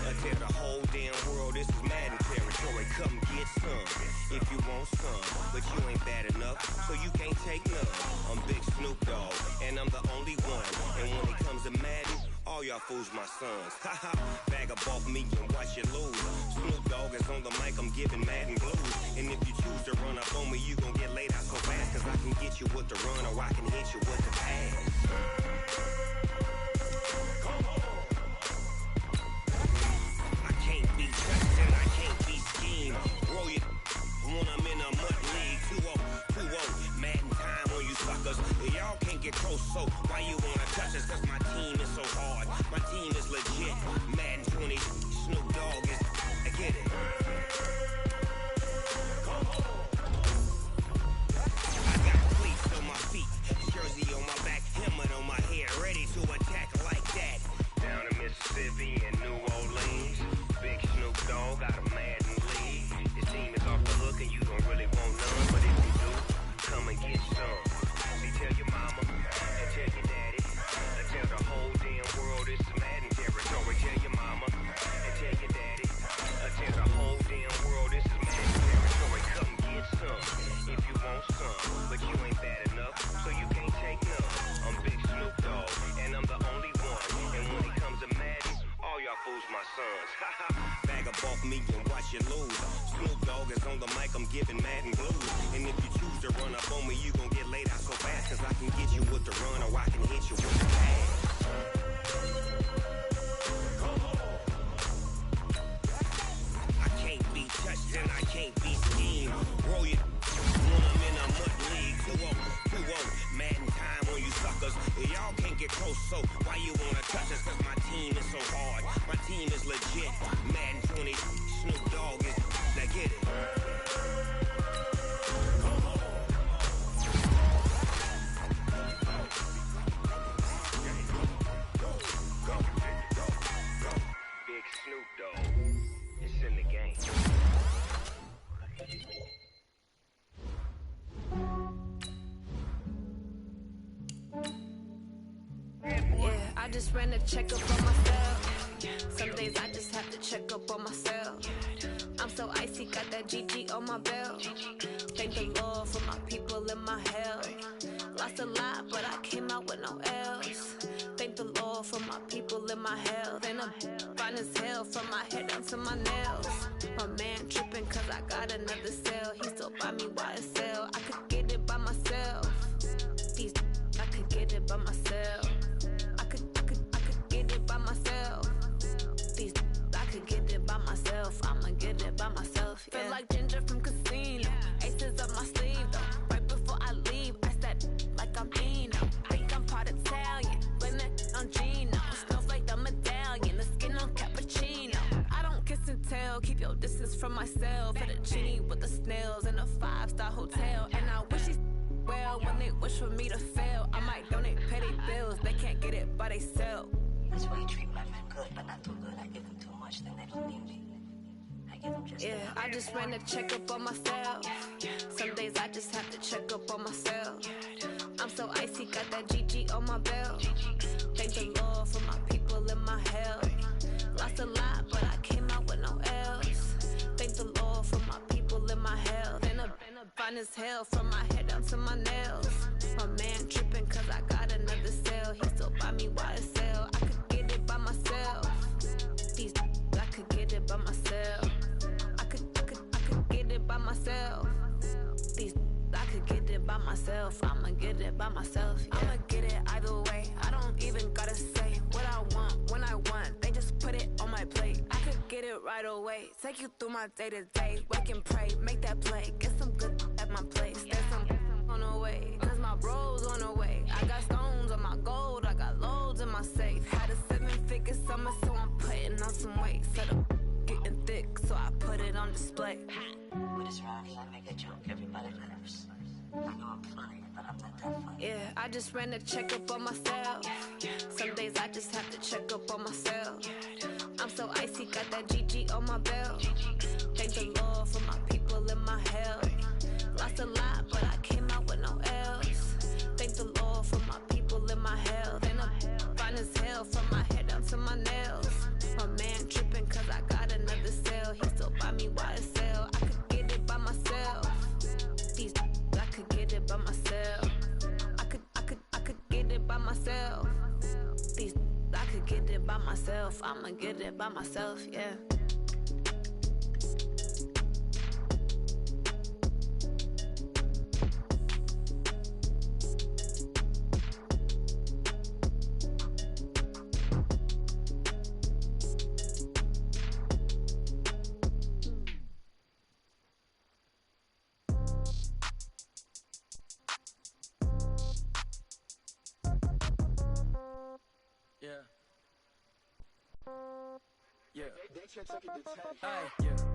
and tell the whole damn world this is Madden territory. Come get some if you want some, but you ain't bad enough, so you can't take none. I'm Big Snoop Dogg and I'm the only one, and when it comes to Madden, all y'all fools my sons. Haha, bag up off me and watch you lose. Snoop Dogg is on the mic, I'm giving Madden blues. And if you choose to run up on me, you gon' get laid out so fast, cause I can get you with the run or I can hit you with the pass. Come on. I can't be touched and I can't be schemed. Roll you when I'm in a mud league. 2-0, Madden time on you suckers. Y'all can't get close, so why you wanna touch us? Cause my team is so hard, my team is legit. Madden 20, Snoop Dogg is, I get it. Come on. I got cleats on my feet, jersey on my back, helmet on my head, ready to attack like that. Down in Mississippi and New Orleans, Big Snoop Dogg got a Madden lead. His team is off the hook and you don't really want none, but if you do, come and get some. See, tell your mama and tell your daddy and tell the whole damn world this is Madden territory. Tell your mama and tell your daddy and tell the whole damn world this is Madden territory. Come get some if you want some, but you ain't bad enough, so you can't take none. I'm Big Snoop Dogg and I'm the only one, and when it comes to Madden, all y'all fools my sons. Haha, bag up off me and watch you lose. Snoop Dogg is on the mic, I'm giving Madden blues. And if you choose to run up on me, you gon' get laid out so fast, cause I can get you with the run or I can hit you with the pass. I can't be touched and I can't be schemed. Roll you when I'm in a mud league. 2-0, Madden time on you suckers. Y'all can't get close, so why you wanna touch us? Cause my team is so hard, my team is legit. Madden 20, Snoop Dogg is, now get it. Big Snoop Dogg, it's in the game. Yeah, I just ran a checkup on myself. Some days I just have to check up on myself. I'm so icy, got that GG on my belt. Thank the Lord for my people in my health. Lost a lot, but I came out with no L's. Thank the Lord for my people in my health. And I'm fine as hell from my head down to my nails. My man tripping cause I got another cell. He still buy me YSL. I could get it by myself. These I could get it by myself. I could get it by myself. These I could get it by myself. I'ma get it by myself. Yeah. Feel like Ginger from Casino. Aces up my sleeve though. Right before I leave, I said like I'm Dino. Think I'm part Italian. Blame that on Gino. Snowflake the medallion. The skin on cappuccino. I don't kiss and tell. Keep your distance from myself. Fettuccine with the snails in a 5-star hotel. And I wish he's well when they wish for me to fail. I might donate, pay their bills. They can't get it by they sell. That's why you treat my men good, but not too good. I give them too much, then they don't need me. I give them just Yeah, I just ran a checkup on myself. Some days I just have to check up on myself. I'm so icy, got that GG on my belt. Thank the Lord for my people in my health. Lost a lot, but I came out with no L's. Thank the Lord for my people in my health. And I'm fine as hell from my head down to my nails. My man tripping cause I got another cell. He still buy me YSL. I could get it by myself. These I could get it by myself. I could get it by myself. These I could get it by myself. I'ma get it by myself. Yeah. I'ma get it either way. I don't even gotta say what I want when I want. They just put it on my plate. I could get it right away. Take you through my day to day. Wake and pray, make that play. Get some good at my place. There's some on the way. Cause my bros on the way. I got stones on my gold. I got loads in my safe. Had a 7-figure summer, so I'm putting on some weight. Set up getting thick, so I put it on display. But it's around here, I make a joke, everybody laughs. I know I'm funny, but I'm not that funny. Yeah, I just ran a checkup on myself. Some days I just have to check up on myself. I'm so icy, got that GG on my belt. Thank the Lord for my people in my health. Lost a lot, but I came out with no L's. Thank the Lord for my people in my health. And I'm fine as hell from my head down to my nails. My man tripping cause I got another cell. He still buy me YSL. I could get it by myself. These I could get it by myself. I could get it by myself. These I could get it by myself. I'ma get it by myself, yeah.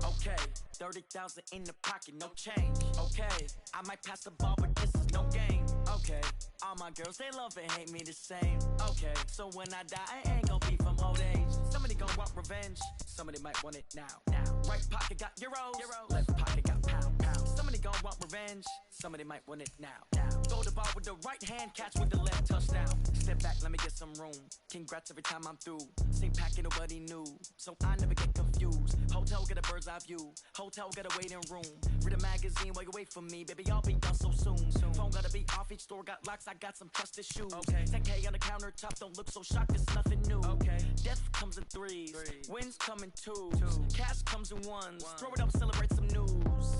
Okay, 30,000 in the pocket, no change. Okay, I might pass the ball, but this is no game. Okay, all my girls, they love and hate me the same. Okay, so when I die, I ain't gon' be from old age. Somebody gon' want revenge, somebody might want it now. Right pocket got euros, left pocket got pound. Somebody gon' want revenge, somebody might want it now. Throw the ball with the right hand, catch with the left, touchdown. Step back, let me get some room. Congrats every time I'm through. Same packet, nobody knew, so I never get confused. Hotel get a bird's eye view. Hotel get a waiting room. Read a magazine while you wait for me, baby. I'll be done so soon. Phone gotta be off. Each store got locks. I got some trusted shoes. 10K on the countertop. Don't look so shocked. It's nothing new. Death comes in threes. Wins come in twos. Cash comes in ones. Throw it up, celebrate some news.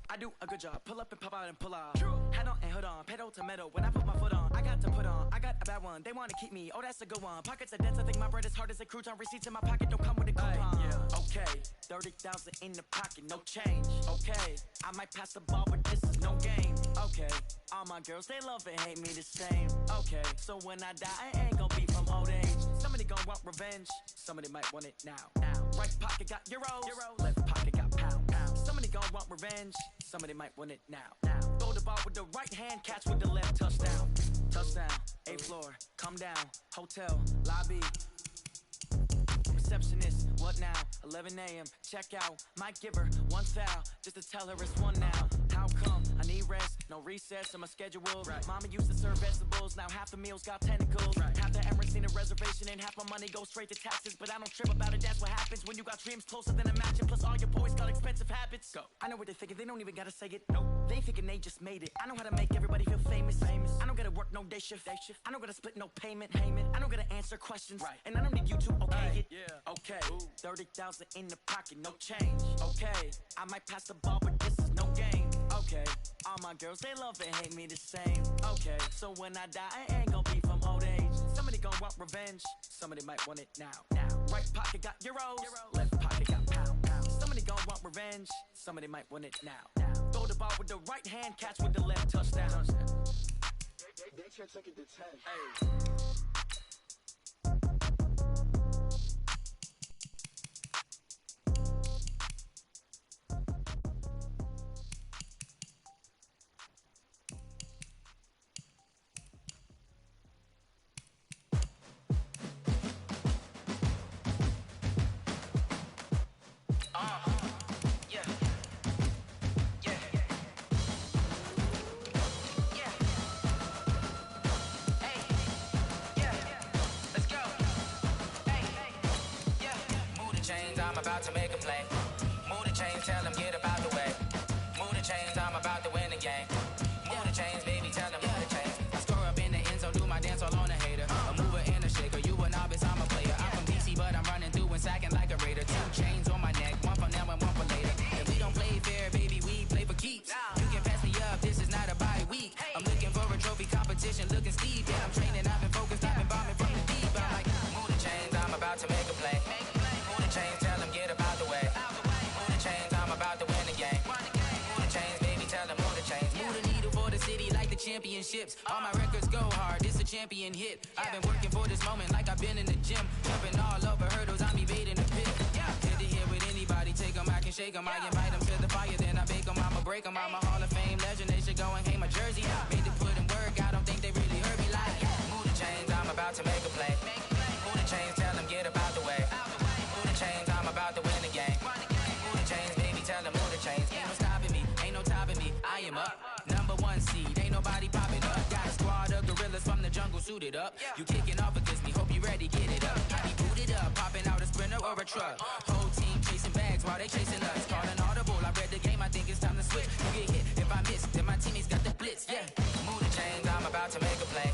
I do a good job. Pull up and pop out and pull out. Head on and hood on. Pedal to metal. When I put my foot on, I got to put on. I got a bad one. They want to keep me. Oh, that's a good one. Pockets are dense. I think my bread is hard as a crouton. Receipts in my pocket don't come with a coupon. Okay, 30,000 in the pocket, no change. Okay, I might pass the ball, but this is no game. Okay, all my girls, they love and hate me the same. Okay, so when I die, I ain't gon' be from old age. Somebody gon' want revenge. Somebody might want it now. Right pocket got euros. Left pocket got pound. Somebody gon' want revenge. Somebody might want it now. Throw the ball with the right hand, catch with the left, touchdown. Touchdown, 8th floor, come down, hotel, lobby. Receptionist, what now? 11 a.m., check out. Might give her one foul, just to tell her it's one now. How come? I need rest, no recess in my schedule. Mama used to serve vegetables, now half the meals got tentacles. Half the Emirates need a reservation and half my money goes straight to taxes. But I don't trip about it, that's what happens when you got dreams closer than imagine. Plus all your boys got expensive habits. Go. I know what they're thinking, they don't even gotta say it. Nope. They thinking they just made it. I know how to make everybody feel famous. I don't gotta work no day shift. I don't gotta split no payment. I don't gotta answer questions. And I don't need you to okay it. Okay, 30,000 in the pocket, no change. Okay, I might pass the ball, but this is no game. Okay, all my girls, they love and hate me the same. Okay, so when I die, I ain't gon' be from old age. Somebody gon' want revenge, somebody might want it now. Right pocket got euros, left pocket got pound. Somebody gon' want revenge, somebody might want it now. Throw the ball with the right hand, catch with the left, touchdown. They check second to 10. To make a play. Move the chains, tell them get about the way. Move the chains, I'm about to win the game. Move the chains, baby, tell them move the chains. I score up in the end zone, do my dance all on a hater. A mover and a shaker, you a novice, I'm a player. I'm from DC, but I'm running through and sacking like a raider. 2 chains on my neck, one for now and one for later. If we don't play fair, baby, we play for keeps. You can pass me up, this is not a bye week. I'm looking for a trophy competition, looking steep. Yeah, I'm training, I've been focused, I've been bombing from the deep. I'm like, move the chains, I'm about to make a play. Move the chains, tell them get about the way. Move the chains, I'm about to win the game. Move the chains, baby, tell them move the chains. Move the needle for the city like the championships. All my records go hard, this a champion hit. I've been working for this moment like I've been in the gym. Jumping all over hurdles, I'm evading the pit. Good to hear with anybody, take them, I can shake them. I invite them to the fire, then I bake them, I'ma break them. I'm a Hall of Fame legend, they should go and hang my jersey. Made to put in work, I don't think they really about to make a play. Move the chains, tell them get about the way. Move the chains, I'm about to win the game. Move the chains, baby, tell them move the chains. Ain't no stopping me, ain't no topping me. I am up, #1 seed, ain't nobody popping up. Got a squad of gorillas from the jungle suited up. You kicking off against me, hope you ready, get it up. I be booted up, popping out a Sprinter or a truck. Whole team chasing bags while they chasing us. Call an audible, I read the game, I think it's time to switch. You get hit, if I miss, then my teammates got the blitz, yeah. Move the chains, I'm about to make a play.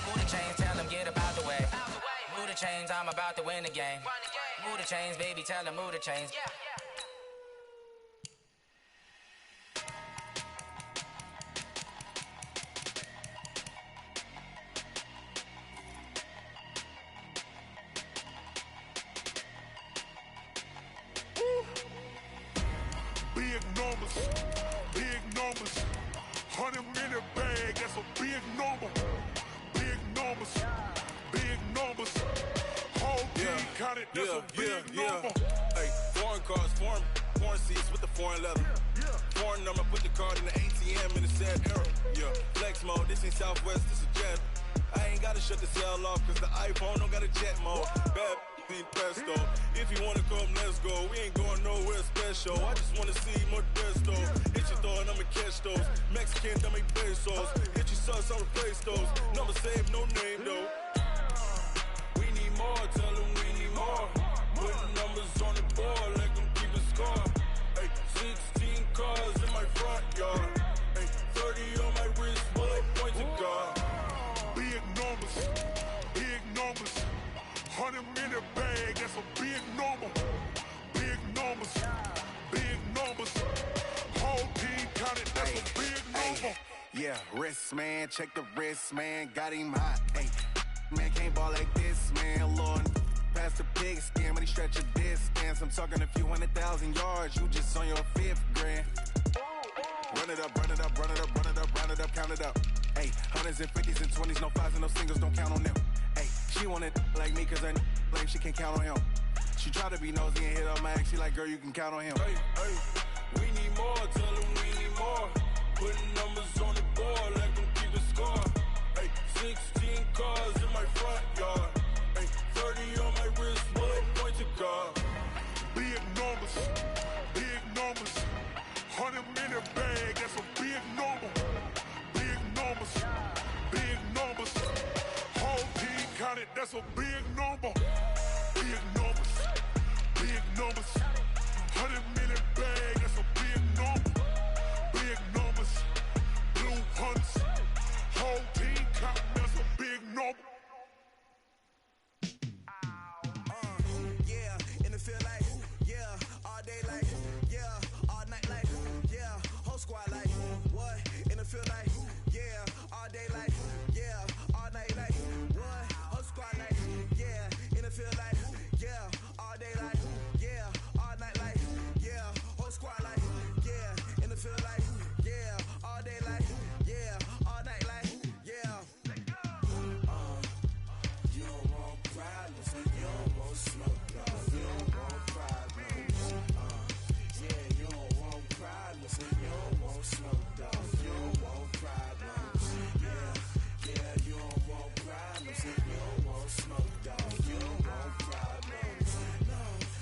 Move the chains, tell them get about the way. Move the chains, I'm about to win the game. Move the chains, baby, tell them move the chains. Big numbers, 100 in the bag, that's a big number. Big numbers, whole team counted, that's a big number. Hey, foreign cars, foreign seats with the foreign leather. Foreign number, put the card in the ATM in the sad era. Yeah, flex mode, this ain't Southwest, this is Jet. I ain't gotta shut the cell off, cause the iPhone don't got a jet mode. Bad pesto. If you wanna come, let's go. We ain't going nowhere special. I just wanna see more desto. Hit your thought, I'ma catch those. Mexican, dummy pesos. Hit your sus, I'll replace those. Number saved, no name though. We need more, tell them we need more. Putting numbers on the board, let them keep a score. Hey, 16 cars in my front yard. Hey, 30 on my wrist, bullet point to God. Big numbers, 100 in the bag, that's a big number. Big numbers, whole team counted, that's a big number. Yeah, wrist man, check the wrist man, got him hot. Hey, man can't ball like this, man. Lord, past the pig skin, but he stretch a distance. I'm talking a few 100,000 yards, you just on your 5th grand. Run it up, count it up. Hey, 100s and 50s and 20s, no 5s and no singles, don't count on them. Hey, she want it like me, cause her like she can't count on him. She try to be nosy and hit up my ex, she like, girl, you can count on him. Hey, we need more, tell them we need more. Putting numbers on the board, let them keep a score. Hey, 16 cars in my front yard. Hey, 30 on my wrist, bullet point to God. Big numbers, 100 in the bag, that's a big number. Big numbers, whole team counted, that's a big number. Big numbers, 100 in the bag, that's a big number. Big numbers, blue hunts, whole team counted, that's a big number. Yeah, in the field like, yeah, all day like, yeah, all night like, yeah, whole squad like, what? In the field like, yeah, all day like, yeah, all night like, what? Whole squad like, yeah, in the field like, yeah, all day like, yeah, all night like, yeah, whole squad like, yeah, in the field like, yeah, all day like, yeah, all night like, yeah. You don't want problems, you don't want smoke, dog. You don't want problems. Yeah, you don't want problems, you don't want smoke, dog. You don't want problems. Yeah, you don't want problems, you don't want smoke, dog. You don't want problems. No,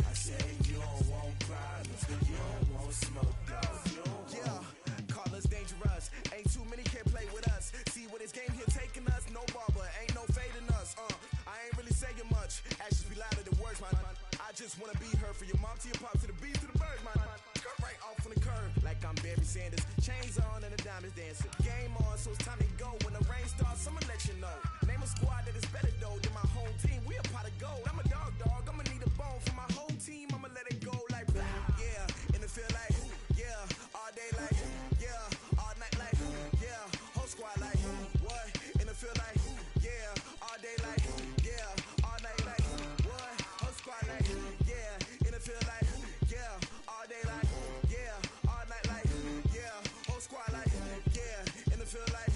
I said you don't want problems, you don't want smoke, dog. You don't want. Yeah, call us dangerous. Ain't too many can play with us. See what this game here taking us? No barber, ain't no fading us. I ain't really saying much. Actions be louder than words, man. I just wanna be heard, for your mom to your pop to the beat to the bird, man. Cut right off on the curb, like I'm Barry Sanders. Chains on and the diamonds dancing. Game on, so it's time to go. When the rain starts, I'ma let you know. Name a squad that is better though than my home team. We a pot of gold. I'm a dog. I'ma need a bone for my whole team. I'ma let it go like blah. Yeah, in the field like, yeah, all day like, yeah, all night like, yeah, whole squad like, what? In the field like, yeah, all day like, yeah, all night like, what? Whole squad like, yeah, in the field like, yeah, all day like, yeah, all night like, yeah, whole squad like, yeah, in the field like,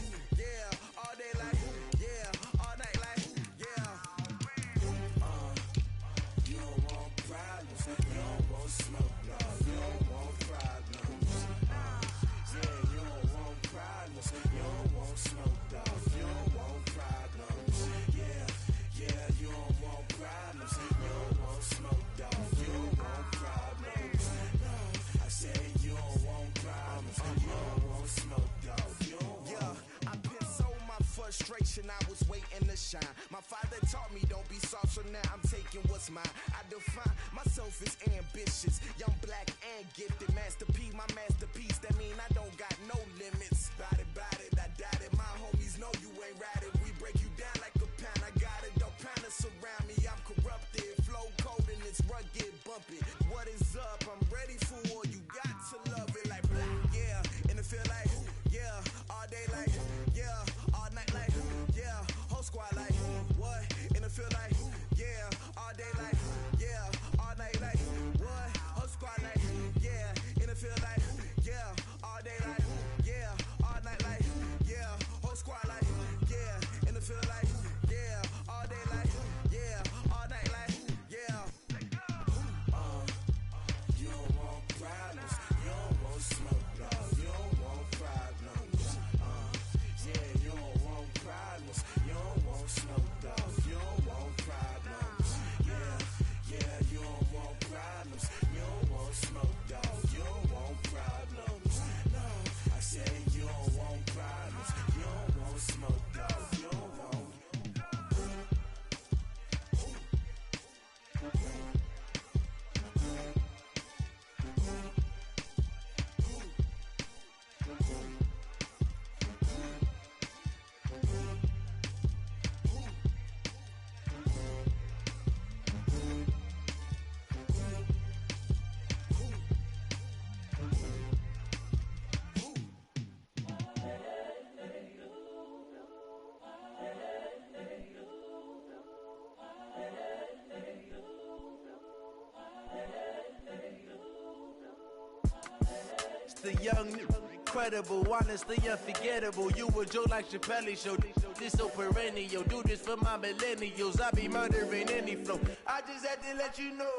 frustration, I was waiting to shine. My father taught me don't be soft, so now I'm taking what's mine. I define myself as ambitious, young, black, and gifted. Master P, my masterpiece, that mean I don't got no limits. Bout it, I doubt it. My homies know you ain't ratted. We break you down like a pound. I got it, don't pound to surround me. I'm corrupted, flow cold and it's rugged, bumpy. What is up? I'm ready for war. You got to love it like yeah, and it feel like yeah, all day like yeah, all night like yeah, whole squad like what? And it feel like yeah, all day like yeah, all night like what? Whole squad like yeah, and it feel like yeah, all day like yeah, all night like yeah, whole squad like yeah, and it feel like yeah, all day like yeah, all night like yeah. You don't want problems, you don't want smoke, dog. You don't want problems. Yeah, you don't want problems, you don't want smoke, dog. You don't want problems. Yeah, you don't want problems, you don't want smoke, dog. You don't want problems. No, I said you don't want problems, you don't want smoke, dog. You don't want. The young, incredible, honestly unforgettable. You a joke like Chappelle show. This so perennial. Do this for my millennials. I be murdering any flow. I just had to let you know.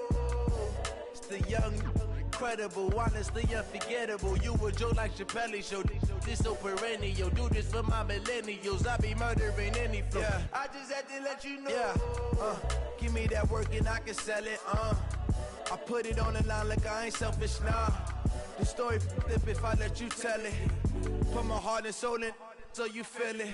It's the young, incredible, honestly unforgettable. You a joke like Chappelle show. This so perennial. Do this for my millennials. I be murdering any flow. Yeah. I just had to let you know. Yeah. Give me that work and I can sell it. I put it on the line like I ain't selfish, nah. The story flip if I let you tell it. Put my heart and soul in so you feel it.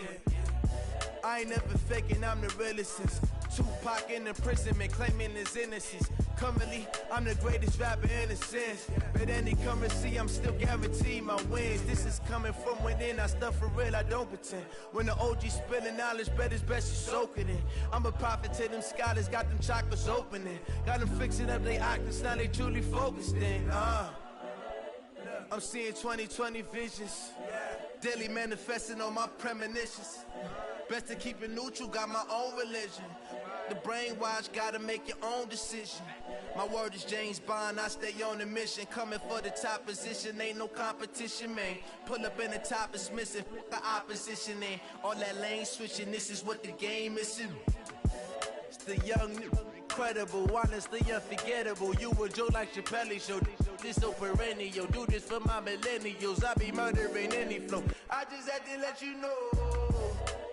I ain't never faking, I'm the realest since Tupac in imprisonment, claiming his innocence. Currently, I'm the greatest rapper in a sense. But any currency, I'm still guaranteed my wins. This is coming from within, I stuff for real, I don't pretend. When the OG spilling knowledge, bet it's best you soak it in. I'm a prophet to them scholars, got them chakras opening. Got them fixing up they octaves, now they truly focused in. I'm seeing 2020 visions, daily manifesting on my premonitions. Best to keep it neutral, got my own religion. The brainwash, gotta make your own decision. My word is James Bond, I stay on a mission. Coming for the top position, ain't no competition, man. Pull up in the top, it's missing, the opposition in. All that lane switching, this is what the game is. It's the young, incredible, honestly unforgettable. You a joke like Chappelle show. This so perennial. Do this for my millennials. I be murdering any flow. I just had to let you know.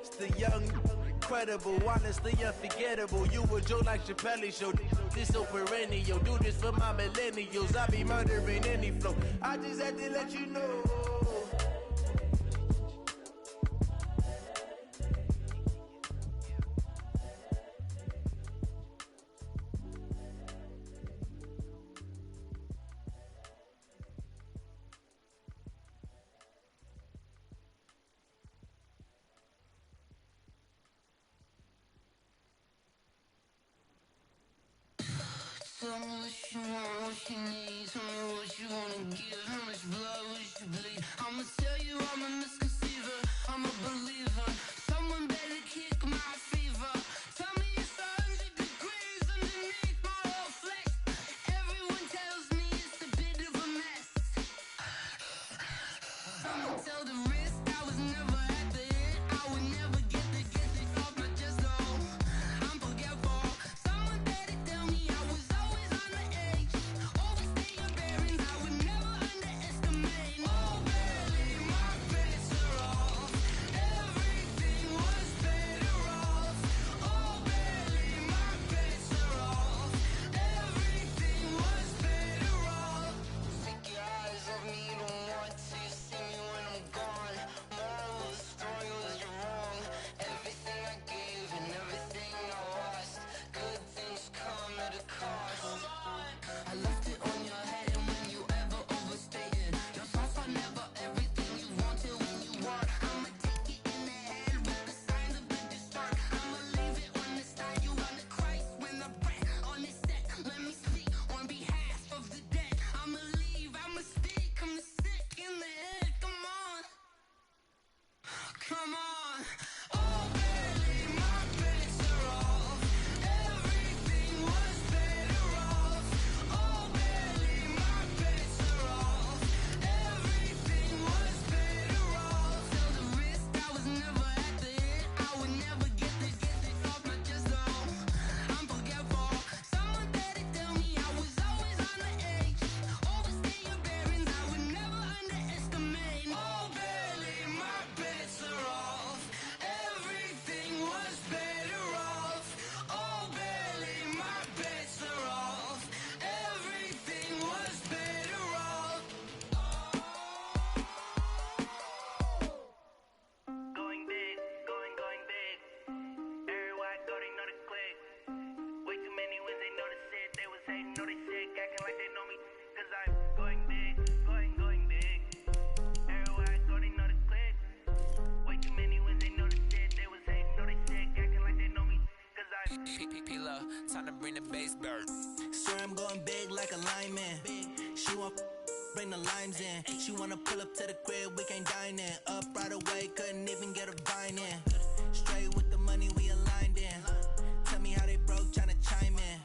It's the young, incredible, honestly unforgettable. You a joke like Chappelle show. This so perennial. Do this for my millennials. I be murdering any flow. I just had to let you know. Tell me what you want, what you need. Tell me what you wanna give. How much blood would you bleed? I'ma tell you I'm a misconceiver. I'm a believer. Someone better kick my fever. Tell me it's 100 degrees underneath my whole flesh. Everyone tells me it's a bit of a mess. I'ma tell the risk I was never at the hit. I would never get it off my chest though. I'm forgetful. Someone better tell me I was always on the edge. Overstay your bearings, I would never underestimate. Oh, barely, my bets are off. like they know me, cause I'm going big, going big. Everywhere I go, they know the click. Way too many wins, they know the shit. They was hating, know they sick, acting like they know me, cause I'm P-P-P-Lo, time to bring the bass bird. Swear I'm going big like a lineman. She want bring the limes in. She wanna pull up to the crib, we can't dine in. Up right away, couldn't even get a vine in. Straight with the money we aligned in. Tell me how they broke, tryna chime in.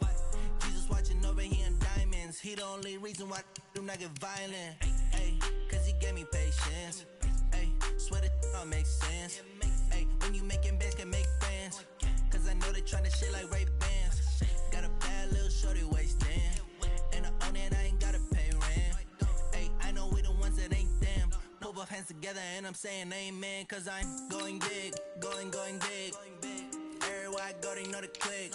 Jesus watching over here in diamonds. He the only reason why do not get violent. Ay, cause he gave me patience. Ay, swear that all makes sense. Ay, when you making bands, can make friends. Cause I know they tryna shit like Ray-Bans. Got a bad little shorty wasting. And I own it, I ain't gotta pay rent. Ay, I know we the ones that ain't them. Pull both hands together and I'm saying amen. Cause I'm going big, going big. Everywhere I go, they know the click.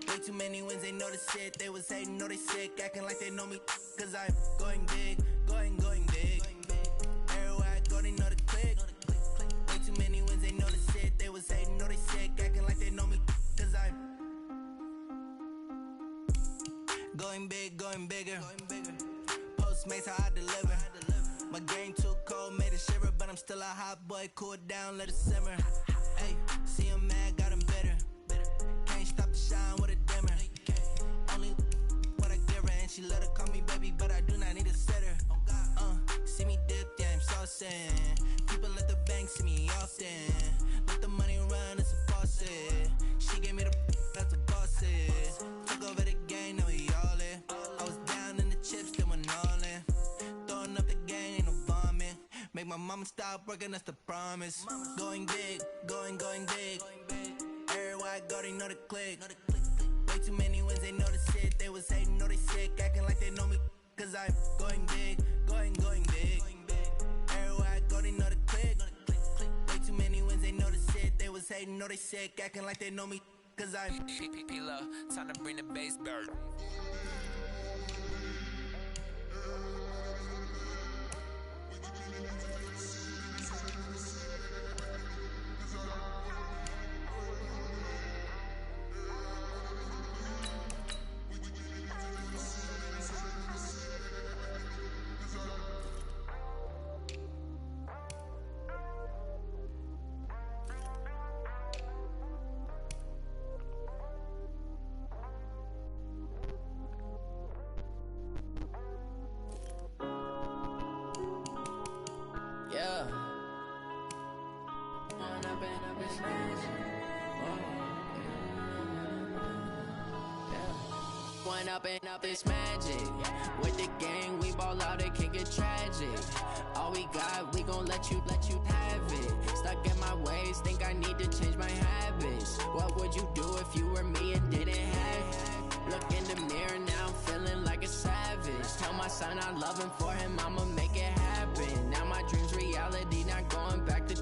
Way too many wins, they know the shit. They was hating, know they sick, acting like they know me. Cause I'm going big, going big. Everywhere I go, they know the click. Way too many wins, they know the shit. They was hating, know they sick, acting like they know me. Cause I'm going big, going bigger. Postmates how I deliver. My game too cold, made it shiver, but I'm still a hot boy. Cool it down, let it simmer. Hey, see him mad, got him bitter. Can't stop the shine with a dimmer. Only what I give her, and she let her call me baby, but I do not need a sitter. See me dip, yeah, I'm saucing. People at the bank see me often. Let the money run, it's a faucet. She gave me the that's a boss is. Took over the game, now we all in. I was down in the chips, then went all in. Throwing up the gang, ain't no bombing. Make my mama stop working, that's the promise. Going big, going big. Everywhere I go, they know the click. Way too many wins, they know the shit. They was hating, know they sick, acting like they know me. Cause I'm going big, going big. Everywhere I go, they know the click. Way too many wins, they know the shit. They was hating, know they sick, acting like they know me. Cause I'm P-P-P-Lo, time to bring the bass bird. Yeah. One up and up, it's magic. With the gang, we ball out, it can get tragic. All we got, we gon' let you have it. Stuck in my ways, think I need to change my habits. What would you do if you were me and didn't have it? Look in the mirror now, I'm feeling like a savage. Tell my son I love him, for him I'ma make it happen. Now my dream's reality, not going back to.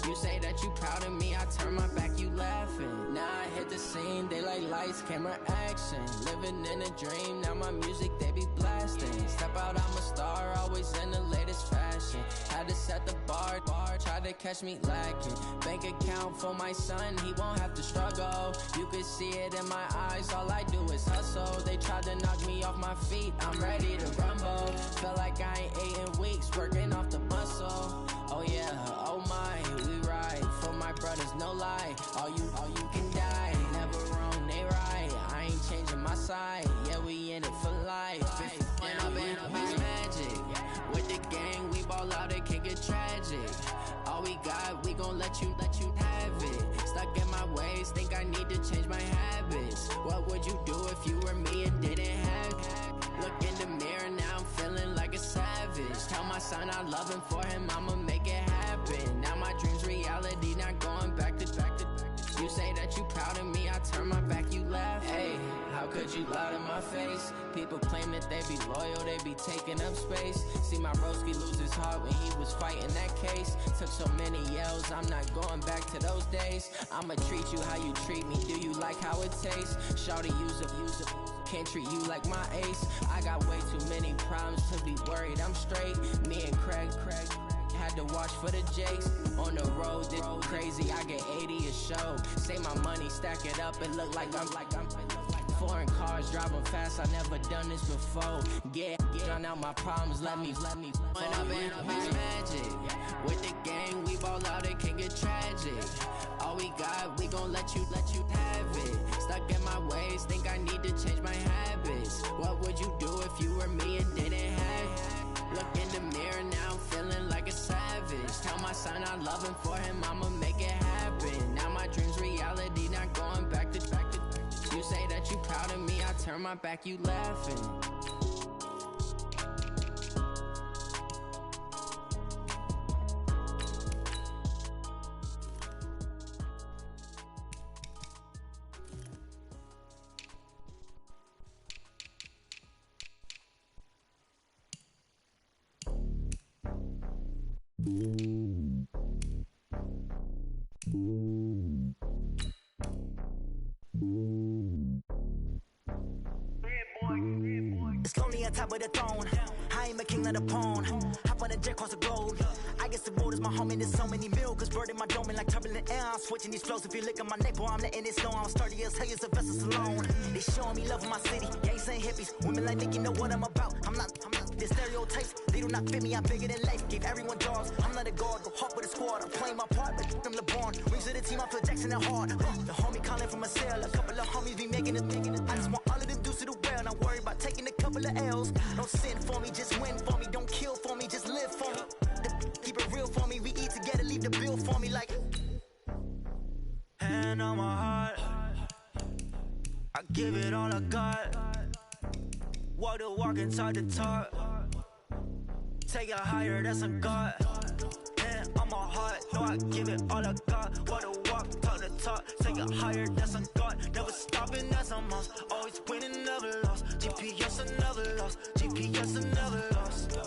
You say that you proud of me, I turn my back, you laughing. Now I hit the scene, they like lights, camera, action. Living in a dream, now my music, they be blasting. Step out, I'm a star, always in the latest fashion. Had to set the bar, try to catch me lacking. Bank account for my son, he won't have to struggle. You could see it in my eyes, all I do is hustle. They tried to knock me off my feet, I'm ready to rumble. Feel like I ain't ate in weeks, working off the muscle. Oh yeah, oh my, we ride for my brothers, no lie. All you can die, never wrong, they right. I ain't changing my side, yeah, we in it for life. When up and up, it's magic. With the gang, we ball out, it can get tragic. All we got, we gon' let you have it. Stuck in my ways, think I need to change my habits. What would you do if you were me and didn't have it? Look in the mirror, now I'm feeling like a savage. Tell my son I love him, for him I'ma make it happen. Now my dream's reality, not going back to. You say that you proud of me, I turn my back, you laugh. Hey, how could you lie to my face? People claim that they be loyal, they be taking up space. See my broski lose his heart when he was fighting that case. Took so many yells, I'm not going back to those days. I'ma treat you how you treat me, do you like how it tastes? Shawty, use it, can't treat you like my ace. I got way too many problems to be worried, I'm straight. Me and Craig had to watch for the Jakes. On the road, this crazy, I get 80 a show. Say my money, stack it up, and look like I'm foreign cars, driving fast, I never done this before. Drown out my problems, let me. When I've been magic. With the gang, we ball out, it can get tragic. All we got, we gon' let you have it. Stuck in my ways, think I need to change my habits. What would you do if you were me and didn't have it? Look in the mirror, now I'm feeling like a savage. Tell my son I love him, for him I'ma make it happen. Now my dream's reality, not going back to. You say that you proud of me, I turn my back, you laughing. It's lonely on top of the throne. I am a king of the pawn. Hop on a jet across the globe. I guess the road is my home and there's so many milkers burning my dome like turbulent air. I'm switching these flows. If you look at my neck, boy, I'm letting it snow. I'm sturdy as hell, as a vessel alone. They showing me love in my city. Gangs and hippies. Women like me, you know what I'm about. I'm not. The stereotypes, they do not fit me. I'm bigger than life. Gave everyone jobs. I'm not a guard. Go hard with a squad. I'm playing my part, but I'm LeBron. Rings to the team. I feel Jackson and hard. The homie calling from a cell. A couple of homies be making it. I just want all of them dudes to do well. Not worry about taking a couple of L's. Don't sin for me, just win for me. Don't kill for me, just live for me. Keep it real for me. We eat together, leave the bill for me like. Hand on my heart, I give it all I got. Walk the walk and talk the talk. Take it higher, that's a God. Hand on my heart, no, I give it all I got. Walk the walk, talk the talk. Take it higher, that's a God. Never stopping, that's a must. Always winning, never lost. GPS, I never lost. GPS, I never lost.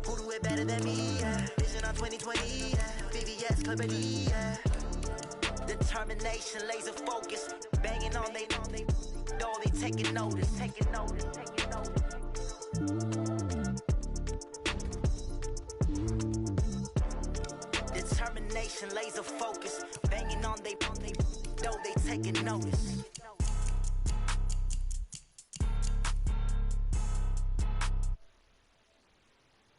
Who do it better than me? Yeah. Vision on 2020. Yeah. VVS, company. Yeah. Determination, laser focus. Banging on they door, they taking notice. Taking notice. Determination, laser focus. Banging on they door, they taking notice.